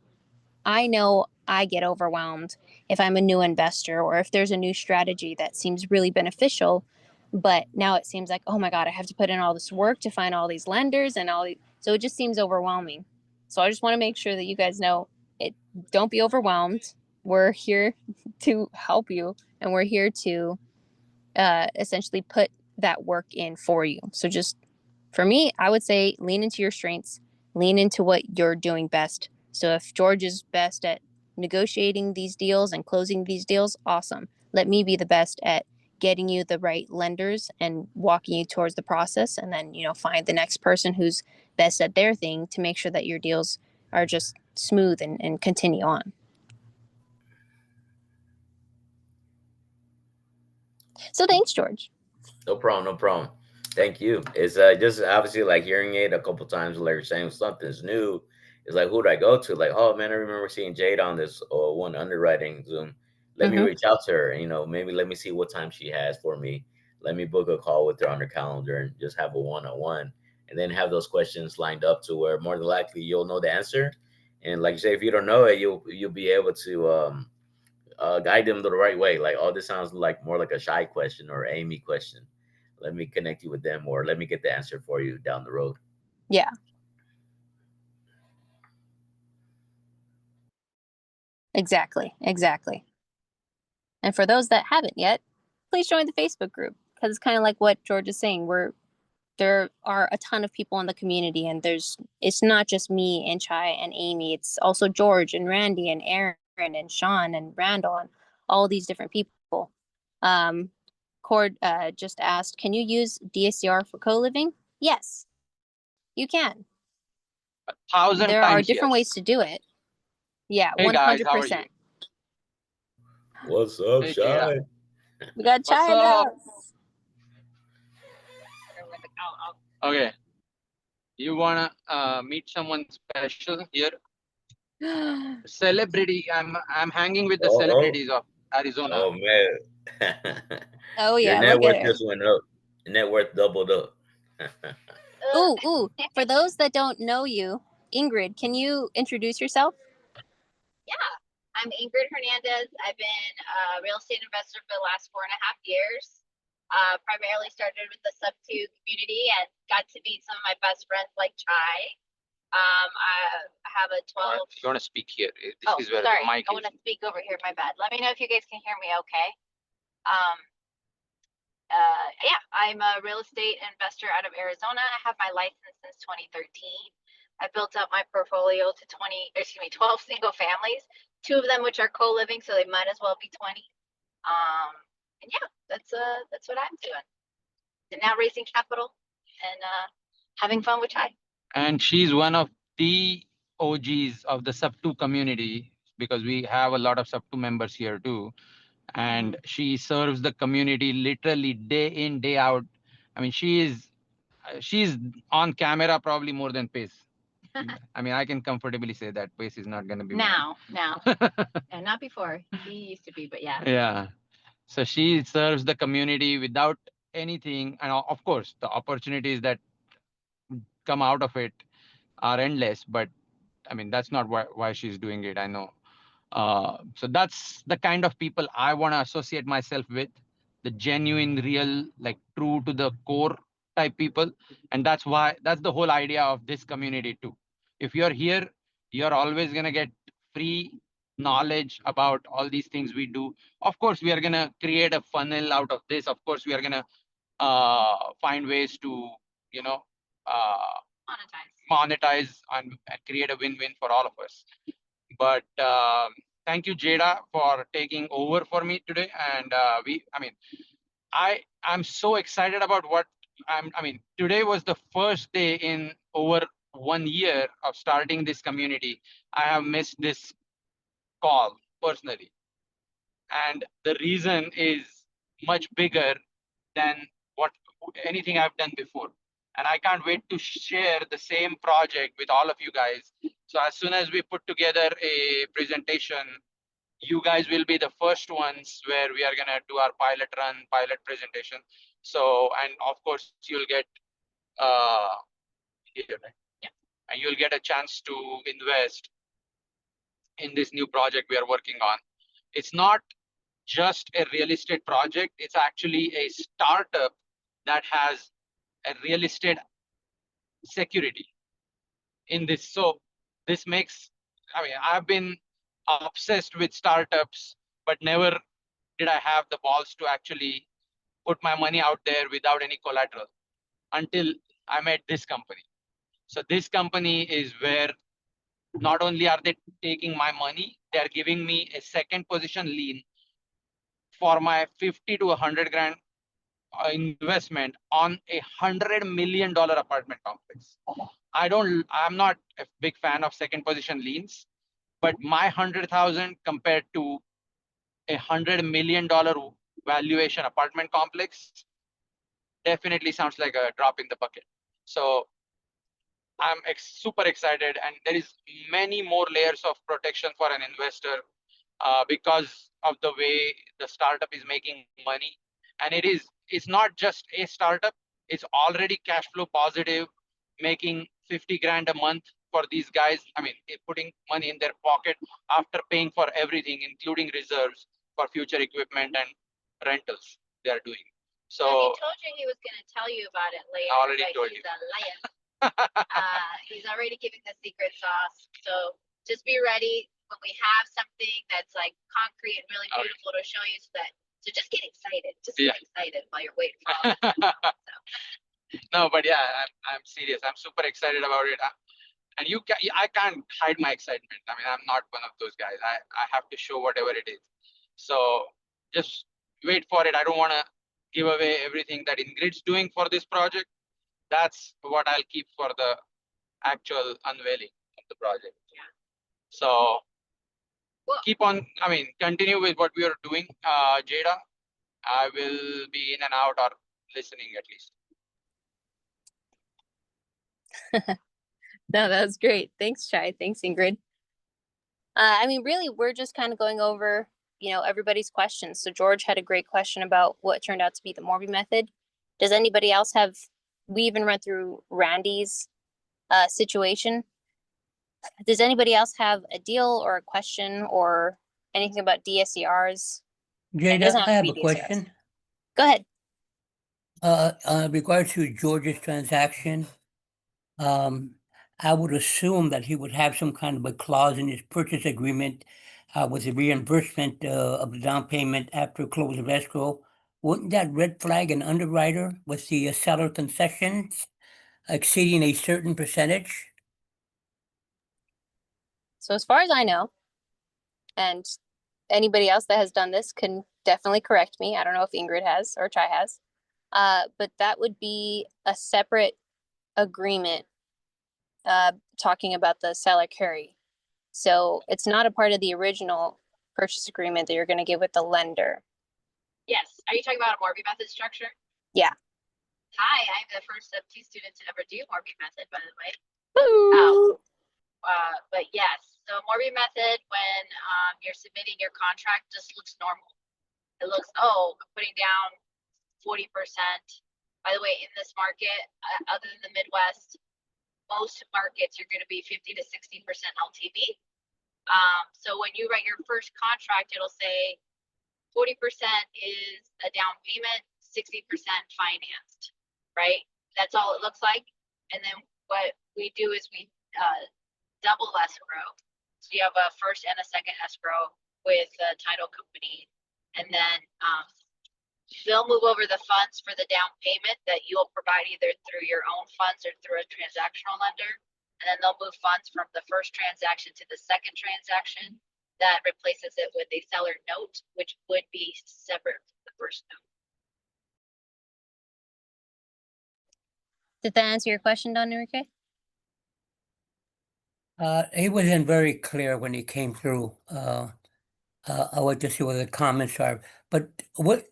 I know I get overwhelmed if I'm a new investor or if there's a new strategy that seems really beneficial, but now it seems like, oh my God, I have to put in all this work to find all these lenders and so it just seems overwhelming. So I just want to make sure that you guys know it. Don't be overwhelmed. We're here to help you, and we're here to essentially put that work in for you. So just for me, I would say lean into your strengths, lean into what you're doing best. So if George is best at negotiating these deals and closing these deals, awesome. Let me be the best at getting you the right lenders and walking you towards the process, and then find the next person who's best at their thing to make sure that your deals are just smooth and continue on. So thanks, George. No problem, no problem. Thank you. It's just obviously like hearing it a couple times, like you're saying something's new. It's like, who do I go to? Like, oh man, I remember seeing Jade on this one underwriting Zoom. Let me reach out to her. Maybe let me see what time she has for me. Let me book a call with her on her calendar and just have a one-on-one, and then have those questions lined up to where more than likely you'll know the answer. And like you say, if you don't know it, you'll be able to guide them the right way. Like, oh, this sounds like more like a shy question or Amy question. Let me connect you with them, or let me get the answer for you down the road. Yeah. Exactly. And for those that haven't yet, please join the Facebook group, because it's kind of like what George is saying. There are a ton of people in the community, and it's not just me and Chai and Amy. It's also George and Randy and Aaron and Sean and Randall and all these different people. Cord just asked, can you use DSCR for co-living? Yes. You can. 1,000 There are times different yes. ways to do it. Yeah, Hey guys, how are you? 100%. What's up, Hey, Shy? Jada. We got What's China. up? Okay, you wanna meet someone special here? Celebrity. I'm hanging with the Oh, celebrities of Arizona. oh man. Oh Your yeah, net look at worth her. just went up. Your net worth doubled up. Ooh. For those that don't know you, Ingrid, can you introduce yourself? Yeah, I'm Ingrid Hernandez. I've been a real estate investor for the last 4.5 years. Primarily started with the sub-2 community and got to meet some of my best friends like Chai. I have a 12. You wanna speak here? This Oh, is where sorry. the mic I is. want to speak over here. My bad. Let me know if you guys can hear me okay. Yeah, I'm a real estate investor out of Arizona. I have my license since 2013. I built up my portfolio to 12 single families, 2 of them which are co-living, so they might as well be 20. And yeah, that's what I'm doing. And now raising capital and having fun with Chai. And she's one of the OGs of the sub-2 community because we have a lot of sub-2 members here too. And she serves the community literally day in, day out. I mean, she's on camera probably more than Pace. I mean, I can comfortably say that Pace is not going to be Now, and not before. He used to be, but yeah. Yeah. So she serves the community without anything. And of course, the opportunities that come out of it are endless. But I mean, that's not why she's doing it. I know. So that's the kind of people I want to associate myself with, the genuine, real, like true to the core type people. And that's the whole idea of this community too. If you're here, you're always going to get free knowledge about all these things we do. Of course, we are going to create a funnel out of this. Of course, we are going to find ways to, you know, monetize and create a win-win for all of us. But thank you, Jada, for taking over for me today. And I'm so excited about what I mean, today was the first day in over 1 year of starting this community. I have missed this call personally. And the reason is much bigger than what anything I've done before. And I can't wait to share the same project with all of you guys. So as soon as we put together a presentation, you guys will be the first ones where we are gonna do our pilot run, pilot presentation. So, and of course you'll get here, right? Yeah. And you'll get a chance to invest in this new project we are working on. It's not just a real estate project. It's actually a startup that has a real estate security in this. So this makes, I mean, I've been obsessed with startups, but never did I have the balls to actually put my money out there without any collateral until I met this company. So this company is where not only are they taking my money, they're giving me a second position lien for my 50 to 100 grand investment on $100 million apartment complex. I'm not a big fan of second position liens, but my 100,000 compared to $100 million valuation apartment complex definitely sounds like a drop in the bucket. So I'm super excited, and there is many more layers of protection for an investor because of the way the startup is making money. And it's not just a startup, it's already cash flow positive, making 50 grand a month for these guys. I mean, putting money in their pocket after paying for everything, including reserves for future equipment and rentals they are doing. So he told you he was going to tell you about it later. I already told you. He's a liar. He's already giving the secret sauce. So just be ready when we have something that's like concrete and really beautiful to show you. So just get excited. Just get excited while you're waiting for all this. No, but yeah, I'm serious. I'm super excited about it. And I can't hide my excitement. I mean, I'm not one of those guys. I have to show whatever it is. So just wait for it. I don't want to give away everything that Ingrid's doing for this project. That's what I'll keep for the actual unveiling of the project. So Well, keep on, I mean, continue with what we are doing, Jada. I will be in and out or listening at least. No, that was great. Thanks, Chai. Thanks, Ingrid. I mean, really, we're just kind of going over, everybody's questions. So George had a great question about what turned out to be the Morby method. Does anybody else have? We even read through Randy's situation. Does anybody else have a deal or a question or anything about DSCRs? It doesn't Jada, I have to have be a DSCRs. question. Go ahead. Regards to George's transaction, I would assume that he would have some kind of a clause in his purchase agreement with the reimbursement of the down payment after close of escrow. Wouldn't that red flag an underwriter with the seller concessions exceeding a certain percentage? So as far as I know, and anybody else that has done this can definitely correct me. I don't know if Ingrid has or Chai has. But that would be a separate agreement talking about the seller carry. So it's not a part of the original purchase agreement that you're going to get with the lender. yes. Are you talking about a Morby method structure? Yeah. Hi, I'm the first of 2 students to ever do Morby method, by the way. Woo! But yes, so Morby method, when you're submitting your contract, just looks normal. It looks, oh, I'm putting down 40%. By the way, in this market, other than the Midwest, most markets you're going to be 50 to 60% LTV. So when you write your first contract, it'll say 40% is a down payment, 60% financed, right? That's all it looks like. And then what we do is we double escrow. So you have a first and a second escrow with the title company. And then they'll move over the funds for the down payment that you'll provide either through your own funds or through a transactional lender. And then they'll move funds from the first transaction to the second transaction that replaces it with a seller note, which would be separate from the first note. Did that answer your question, Don Enrique? He wasn't very clear when he came through. I would just see what the comments are. But what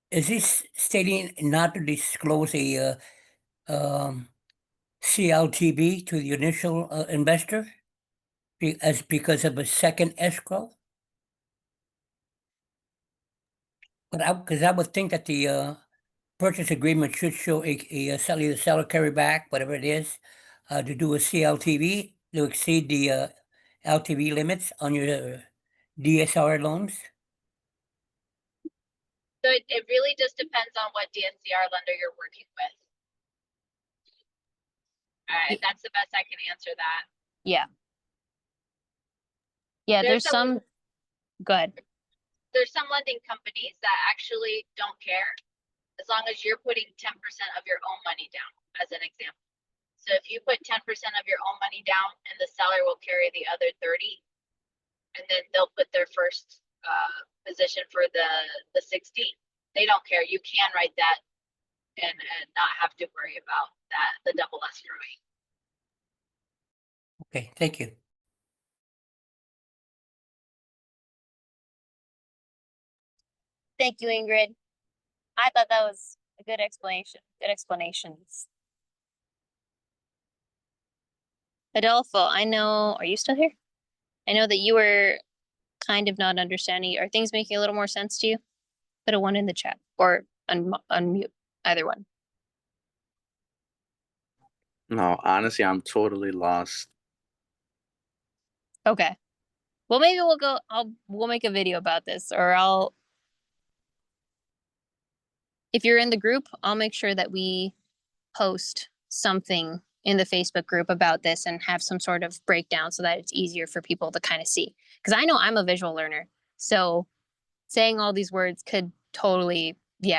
is he stating not to disclose a CLTV to the initial investor because of a second escrow? But because I would think that the purchase agreement should show a seller carry back, whatever it is, to do a CLTV to exceed the LTV limits on your DSR loans. So it really just depends on what DNCR lender you're working with. All right, that's the best I can answer that. Yeah. Yeah, there's some. Go ahead. There's some lending companies that actually don't care as long as you're putting 10% of your own money down, as an example. So if you put 10% of your own money down and the seller will carry the other 30, and then they'll put their first position for the 60, they don't care. You can write that and not have to worry about that, the double escrowing. Okay, thank you. Thank you, Ingrid. I thought that was a good explanation. Good explanations. Adolfo, I know, are you still here? I know that you were kind of not understanding. Are things making a little more sense to you? Put a 1 in the chat or unmute, either one. No, honestly, I'm totally lost. Okay. Well, maybe we'll make a video about this, or if you're in the group, I'll make sure that we post something in the Facebook group about this and have some sort of breakdown so that it's easier for people to kind of see. Because I know I'm a visual learner, so saying all these words could totally,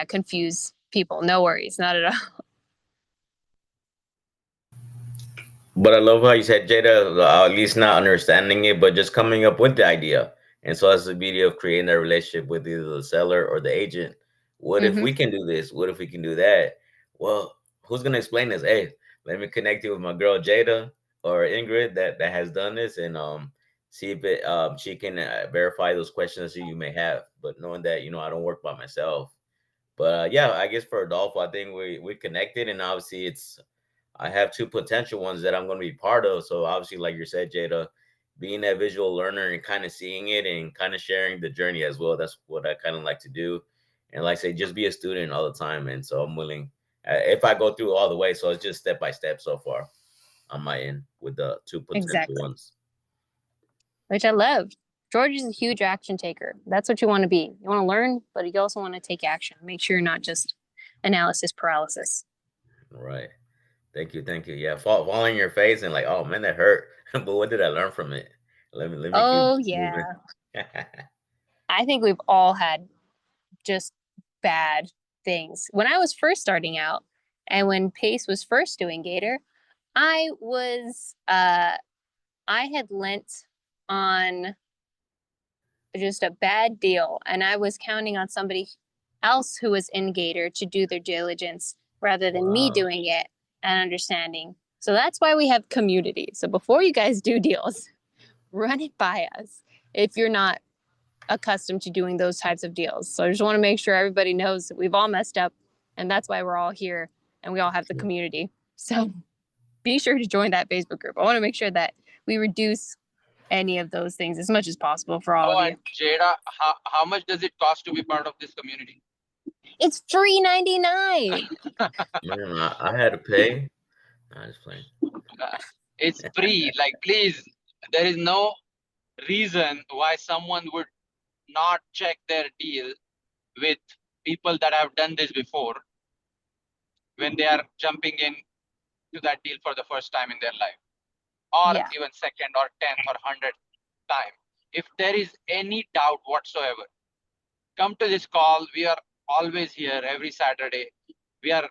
confuse people. No worries, not at all. But I love how you said, Jada, at least not understanding it, but just coming up with the idea. And so that's the beauty of creating a relationship with either the seller or the agent. What if we can do this? What if we can do that? Well, who's going to explain this? Hey, let me connect you with my girl, Jada. or Ingrid that has done this, and see if it she can verify those questions that you may have. But knowing that, you know, I don't work by myself. But yeah, I guess for Adolfo, I think we connected, and obviously I have two potential ones that I'm going to be part of. So obviously, like you said, Jada, being that visual learner and kind of seeing it and kind of sharing the journey as well. That's what I kind of like to do. And like I say, just be a student all the time. And so I'm willing, if I go through all the way. So it's just step by step so far on my end with the two potential Exactly. ones. Which I love. George is a huge action taker. That's what you want to be. You want to learn, but you also want to take action. Make sure you're not just analysis paralysis. Right. Thank you. Thank you. Yeah. Fall in your face and like, oh man, that hurt. But what did I learn from it? Let me keep Oh, moving. yeah. I think we've all had just bad things. When I was first starting out and when Pace was first doing Gator, I had lent on just a bad deal, and I was counting on somebody else who was in Gator to do their diligence rather than me doing it and understanding. So that's why we have community. So before you guys do deals, run it by us if you're not accustomed to doing those types of deals. So I just want to make sure everybody knows that we've all messed up, and that's why we're all here and we all have the community. So be sure to join that Facebook group. I want to make sure that we reduce any of those things as much as possible for all of you. And Jada, how much does it cost to be part of this community? It's $3.99. Man, I had to pay. I just playing. It's free. Like, please, there is no reason why someone would not check their deal with people that have done this before when they are jumping in to that deal for the first time in their life, or Yeah. even second or 10th or 100th time. If there is any doubt whatsoever, come to this call. We are always here every Saturday. We have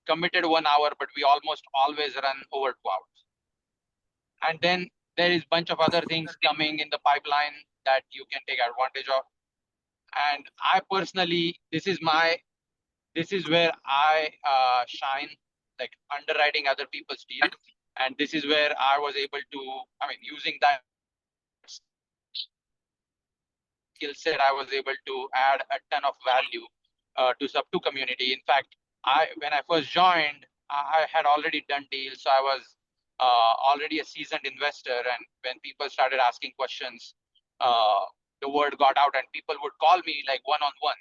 committed 1 hour, but we almost always run over 2 hours. And then there is a bunch of other things coming in the pipeline that you can take advantage of. And I personally, this is where I shine, like underwriting other people's deals. And this is where I was able to, using that skill set, I was able to add a ton of value to Sub2 community. In fact, when I first joined, I had already done deals. So I was already a seasoned investor. And when people started asking questions, the word got out and people would call me like one-on-one.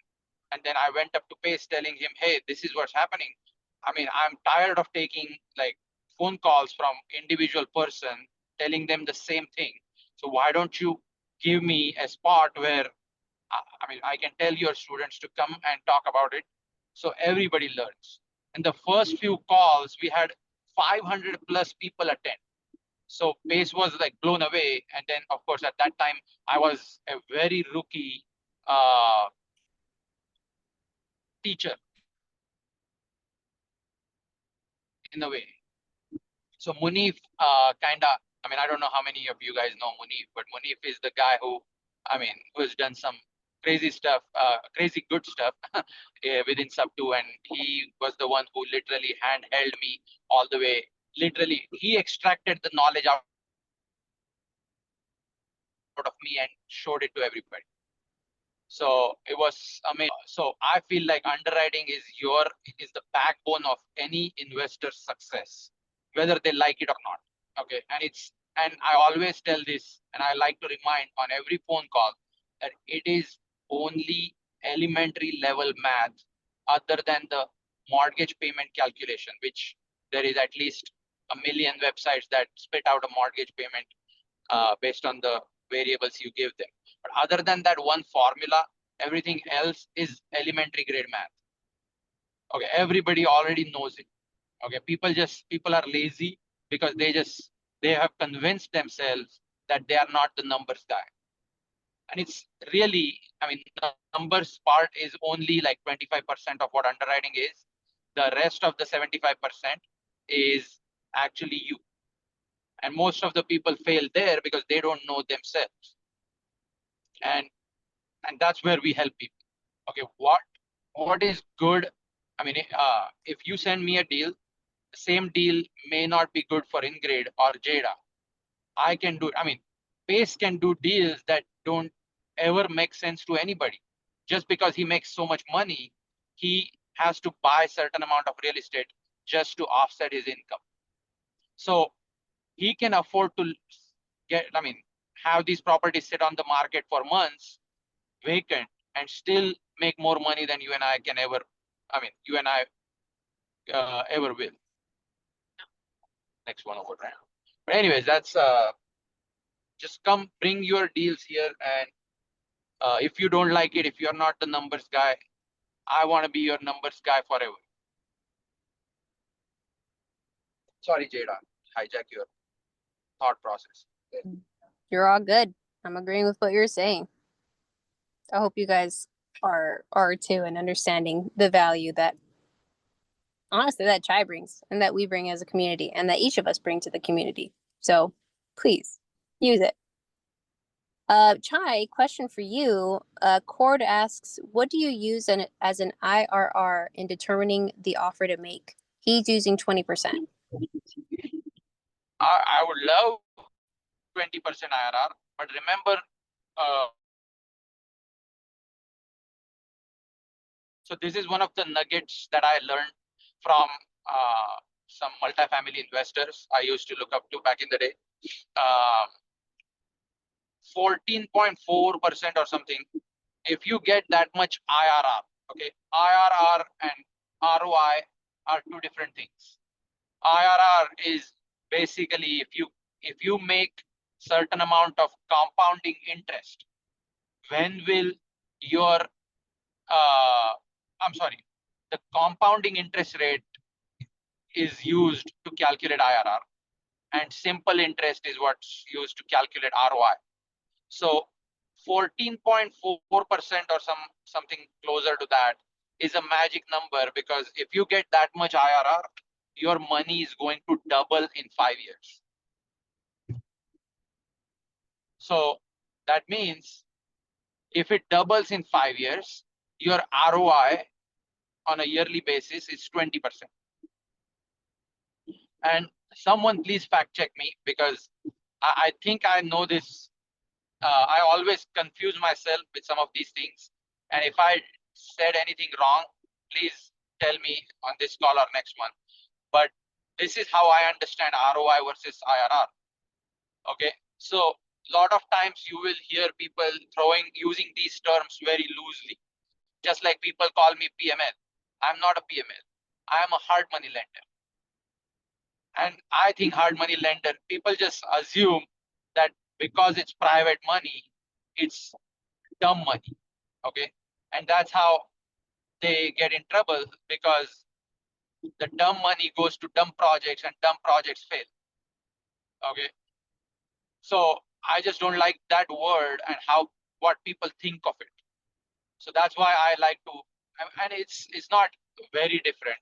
And then I went up to Pace telling him, hey, this is what's happening. I'm tired of taking like phone calls from individual person telling them the same thing. So why don't you give me a spot where I can tell your students to come and talk about it so everybody learns. In the first few calls, we had 500 plus people attend. So Pace was like blown away. And then, of course, at that time, I was a very rookie teacher in a way. So Munif I don't know how many of you guys know Munif, but Munif is the guy who has done some crazy stuff, crazy good stuff within Sub2. And he was the one who literally handheld me all the way. Literally, he extracted the knowledge out of me and showed it to everybody. So it was amazing. So I feel like underwriting is the backbone of any investor's success, whether they like it or not. Okay. And I always tell this, and I like to remind on every phone call that it is only elementary level math other than the mortgage payment calculation, which there is at least a million websites that spit out a mortgage payment based on the variables you give them. But other than that one formula, everything else is elementary grade math. Okay, everybody already knows it. Okay, people are lazy because they have convinced themselves that they are not the numbers guy. And it's really, the numbers part is only like 25% of what underwriting is. The rest of the 75% is actually you. And most of the people fail there because they don't know themselves. And that's where we help people. Okay, what is good? If you send me a deal same deal may not be good for Ingrid or Jada. I can do, I mean, Pace can do deals that don't ever make sense to anybody. Just because he makes so much money, he has to buy a certain amount of real estate just to offset his income. So he can afford to have these properties sit on the market for months, vacant, and still make more money than you and I can ever, you and I ever will. Next one over there. But anyways, that's just come bring your deals here, and if you don't like it, if you're not the numbers guy, I want to be your numbers guy forever. Sorry, Jada, hijack your thought process. You're all good. I'm agreeing with what you're saying. I hope you guys are too, and understanding the value that honestly that Chai brings and that we bring as a community and that each of us bring to the community. So please use it. Chai, question for you. Cord asks, what do you use as an IRR in determining the offer to make? He's using 20%. I would love 20% IRR, but remember, so this is one of the nuggets that I learned from some multifamily investors I used to look up to back in the day. 14.4% or something. If you get that much IRR, okay, IRR and ROI are two different things. IRR is basically if you make certain amount of compounding interest, when will your the compounding interest rate is used to calculate IRR, and simple interest is what's used to calculate ROI. So 14.4% or something closer to that is a magic number, because if you get that much IRR, your money is going to double in 5 years. So that means if it doubles in 5 years, your ROI on a yearly basis is 20%. And someone please fact check me, because I think I know this. I always confuse myself with some of these things. And if I said anything wrong, please tell me on this call or next month. But this is how I understand ROI versus IRR. Okay, so a lot of times you will hear people using these terms very loosely. Just like people call me PML. I'm not a PML. I am a hard money lender. And I think hard money lender, people just assume that because it's private money, it's dumb money. Okay. And that's how they get in trouble, because the dumb money goes to dumb projects and dumb projects fail. Okay. So I just don't like that word and what people think of it. So that's why I like to, and it's not very different.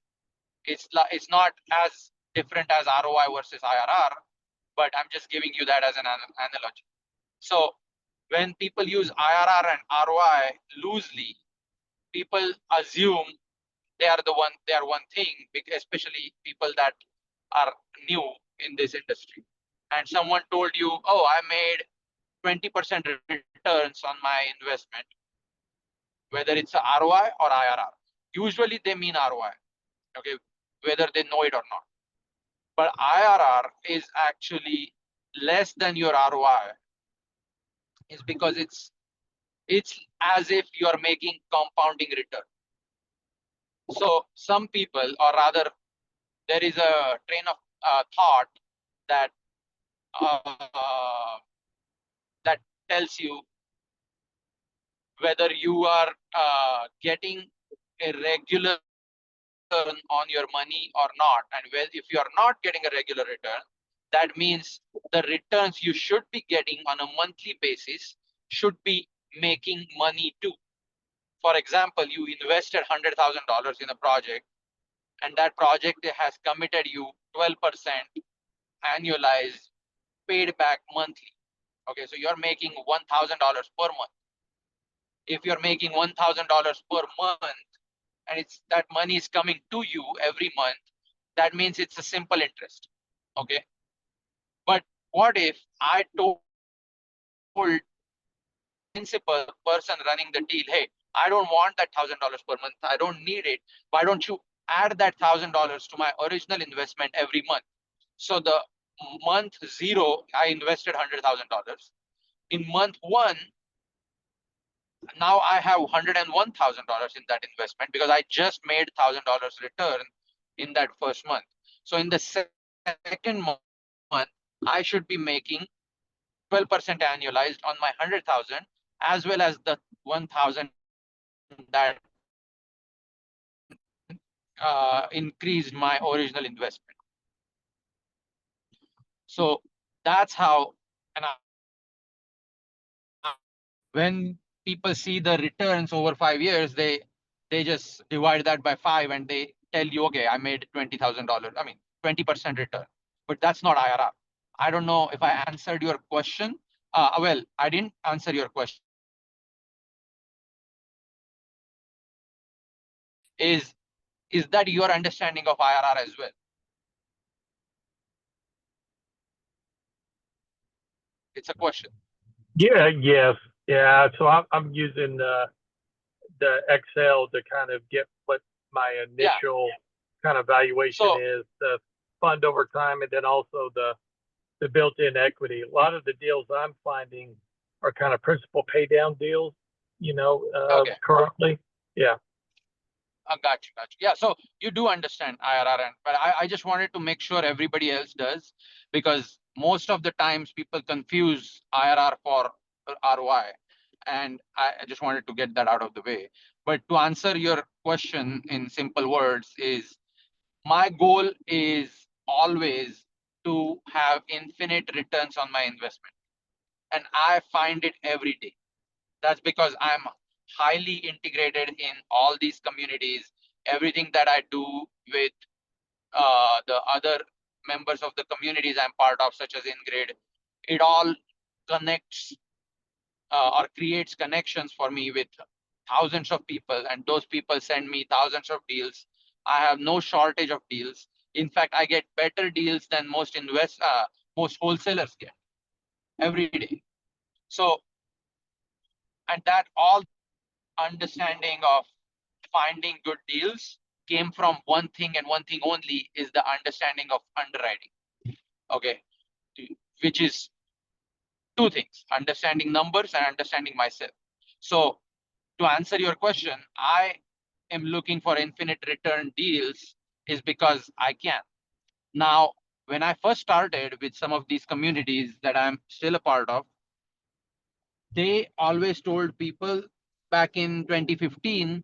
It's not as different as ROI versus IRR, but I'm just giving you that as an analogy. So when people use IRR and ROI loosely, people assume they are one thing, especially people that are new in this industry. And someone told you, oh, I made 20% returns on my investment, whether it's a ROI or IRR. Usually they mean ROI, okay, whether they know it or not. But IRR is actually less than your ROI, is because it's as if you're making compounding return. So some people, or rather, there is a train of thought that that tells you whether you are getting a regular return on your money or not. And if you are not getting a regular return, that means the returns you should be getting on a monthly basis should be making money too. For example, you invested $100,000 in a project, and that project has committed you 12% annualized paid back monthly. Okay, so you're making $1,000 per month. If you're making $1,000 per month, and that money is coming to you every month, that means it's a simple interest. Okay. But what if I told principal person running the deal, hey, I don't want that $1,000 per month. I don't need it. Why don't you add that $1,000 to my original investment every month? So the month 0, I invested $100,000. In month 1, now I have $101,000 in that investment because I just made $1,000 return in that first month. So in the second month, I should be making 12% annualized on my 100,000, as well as the 1,000 that increased my original investment. So that's how, and when people see the returns over 5 years, they just divide that by 5 and they tell you, okay, I made $20,000. I mean, 20% return, but that's not IRR. I don't know if I answered your question. Well, I didn't answer your question. Is that your understanding of IRR as well? It's a question. Yeah, yes. Yeah. So I'm using the Excel to kind of get what my initial kind of valuation is, the fund over time, and then also the built-in equity. A lot of the deals I'm finding are kind of principal pay down deals, currently. Yeah. Got you. Yeah, so you do understand IRR, but I just wanted to make sure everybody else does, because most of the times people confuse IRR for ROI, and I just wanted to get that out of the way. But to answer your question in simple words is, my goal is always to have infinite returns on my investment, and I find it every day. That's because I'm highly integrated in all these communities. Everything that I do with the other members of the communities I'm part of, such as InGrid, it all connects or creates connections for me with thousands of people, and those people send me thousands of deals. I have no shortage of deals. In fact, I get better deals than most most wholesalers get every day. So, and that all understanding of finding good deals came from one thing and one thing only, is the understanding of underwriting. Okay, which is two things: understanding numbers and understanding myself. So to answer your question, I am looking for infinite return deals is because I can. Now, when I first started with some of these communities that I'm still a part of, they always told people back in 2015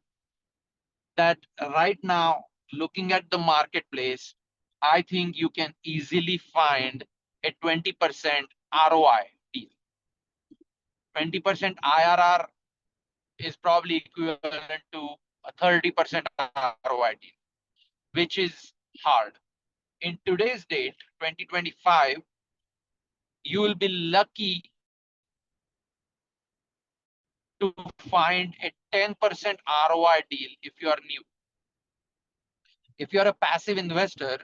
that right now, looking at the marketplace, I think you can easily find a 20% ROI deal. 20% IRR is probably equivalent to a 30% ROI deal, which is hard. In today's date, 2025, you will be lucky to find a 10% ROI deal if you are new. If you're a passive investor,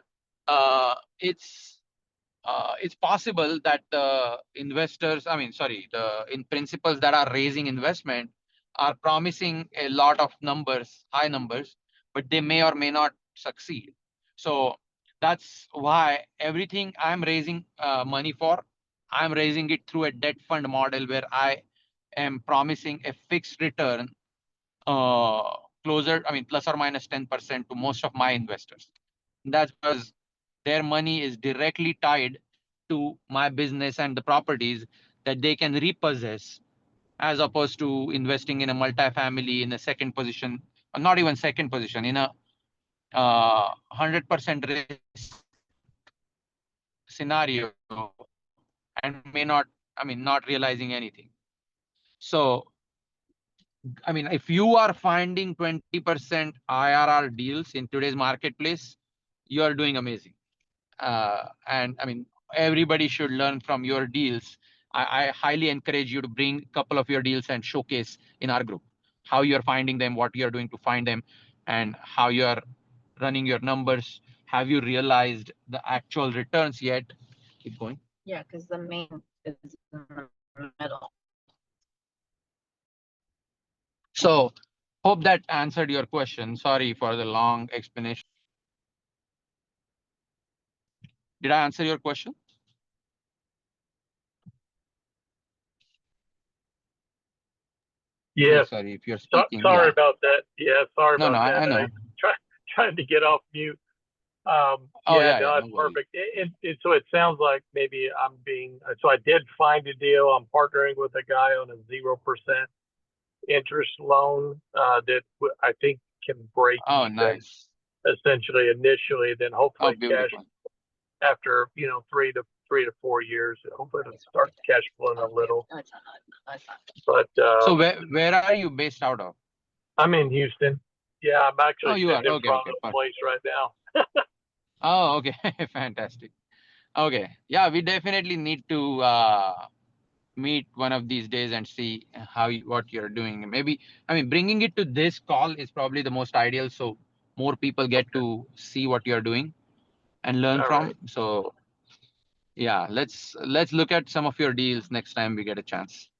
it's possible that the investors, the principals that are raising investment are promising a lot of numbers, high numbers, but they may or may not succeed. So that's why everything I'm raising money for, I'm raising it through a debt fund model where I am promising a fixed return closer, plus or minus 10% to most of my investors. That's because their money is directly tied to my business and the properties that they can repossess, as opposed to investing in a multifamily in a second position, or not even second position, in a 100% risk scenario, and not realizing anything. So, if you are finding 20% IRR deals in today's marketplace, you are doing amazing. And everybody should learn from your deals. I highly encourage you to bring a couple of your deals and showcase in our group how you're finding them, what you're doing to find them, and how you're running your numbers, have you realized the actual returns yet? Keep going. Yeah, because the main is in the middle. So hope that answered your question. Sorry for the long explanation. Did I answer your question? Oh, Yes. sorry, if you're speaking, Sorry yeah. about that. Yeah, sorry No, about that. I know. Trying to get off mute. Oh, Yeah, yeah, no, no it's worries. perfect. So it sounds like maybe so I did find a deal. I'm partnering with a guy on a 0% interest loan I think can break Oh, even nice. essentially initially, then Oh, hopefully cash beautiful. after, 3 to 4 years, hopefully it'll start cash flowing a little. No, it's not. No, it's not. But So where are you based out of? I'm in Houston. Yeah, I'm Oh, actually you are. sitting in Okay, front okay, of the perfect. place right now. Oh, okay. Fantastic. Okay. Yeah, we definitely need to meet one of these days and see what you're doing. Maybe, I mean, bringing it to this call is probably the most ideal, so more people get to see what you're doing and learn All from. right. So yeah, let's look at some of your deals next time we get a chance.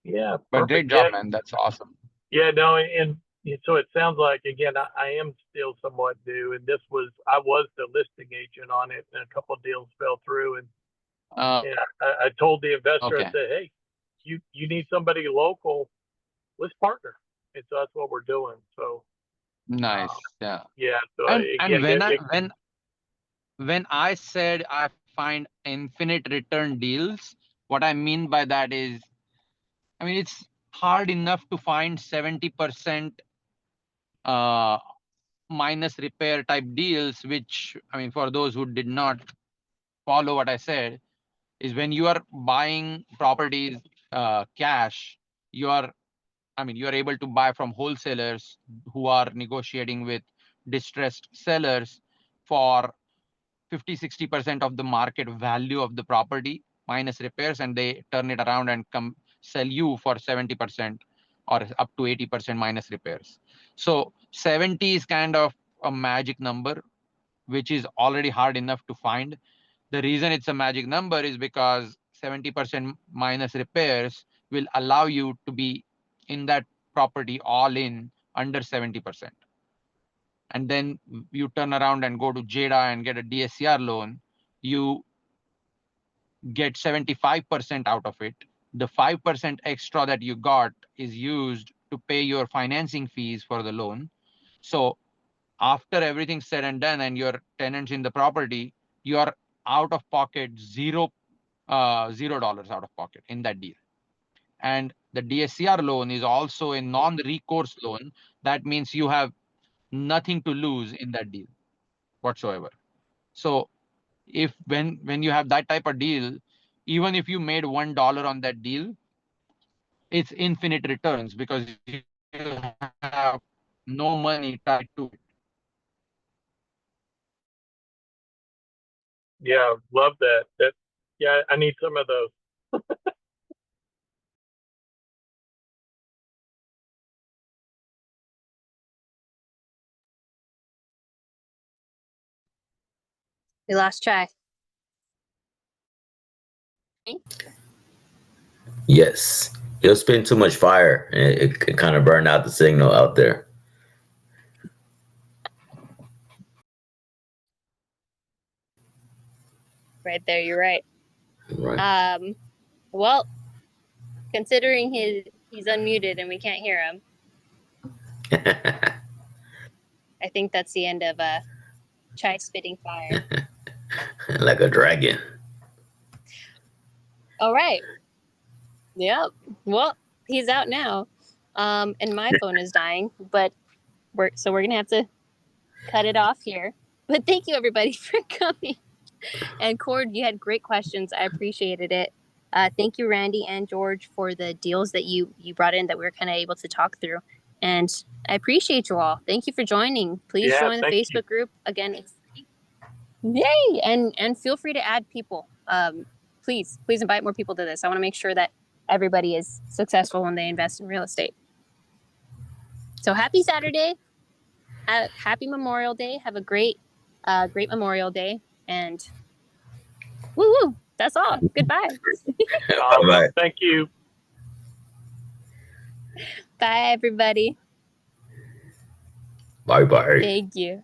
Yeah, But great perfect. job, Yeah, man. That's awesome. yeah, no, and so it sounds like again, I am still somewhat new, and I was the listing agent on it, and a couple of deals fell through, and yeah, I told the investor, I Okay. said, hey, you need somebody local, let's partner, and so that's what we're doing. So Nice. Yeah. yeah, so And again, when I said I find infinite return deals, what I mean by that is, I mean, it's hard enough to find 70% minus repair type deals, which, I mean, for those who did not follow what I said, is when you are buying properties cash, you are able to buy from wholesalers who are negotiating with distressed sellers for 50-60% of the market value of the property minus repairs, and they turn it around and come sell you for 70% or up to 80% minus repairs. So 70 is kind of a magic number, which is already hard enough to find. The reason it's a magic number is because 70% minus repairs will allow you to be in that property all in under 70%. And then you turn around and go to JEDA and get a DSCR loan, you get 75% out of it. The 5% extra that you got is used to pay your financing fees for the loan. So after everything's said and done and your tenants in the property, you are out of pocket $0 out of pocket in that deal. And the DSCR loan is also a non-recourse loan. That means you have nothing to lose in that deal whatsoever. So when you have that type of deal, even if you made $1 on that deal, it's infinite returns because you have no money tied to it. yeah, love that. Yeah, I need some of those. We lost track. Yes. He was spitting too much fire. It kind of burned out the signal out there. Right there, you're right. Right. Well, considering he's unmuted and we can't hear him, I think that's the end of Chai spitting fire. Like a dragon. All right. Yep. Well, he's out now. And my phone is dying, but we're gonna have to cut it off here. But thank you everybody for coming. And Cord, you had great questions. I appreciated it. Thank you, Randy and George, for the deals that you brought in that we were kind of able to talk through. And I appreciate you all. Thank you for joining. Please Yeah, join the thank you. Facebook group. Again, it's yay! And feel free to add people. Please invite more people to this. I want to make sure that everybody is successful when they invest in real estate. So happy Saturday. Happy Memorial Day. Have a great great Memorial Day, and woo woo. That's all. Goodbye. Bye-bye. Thank you. Bye, everybody. Bye-bye. Thank you.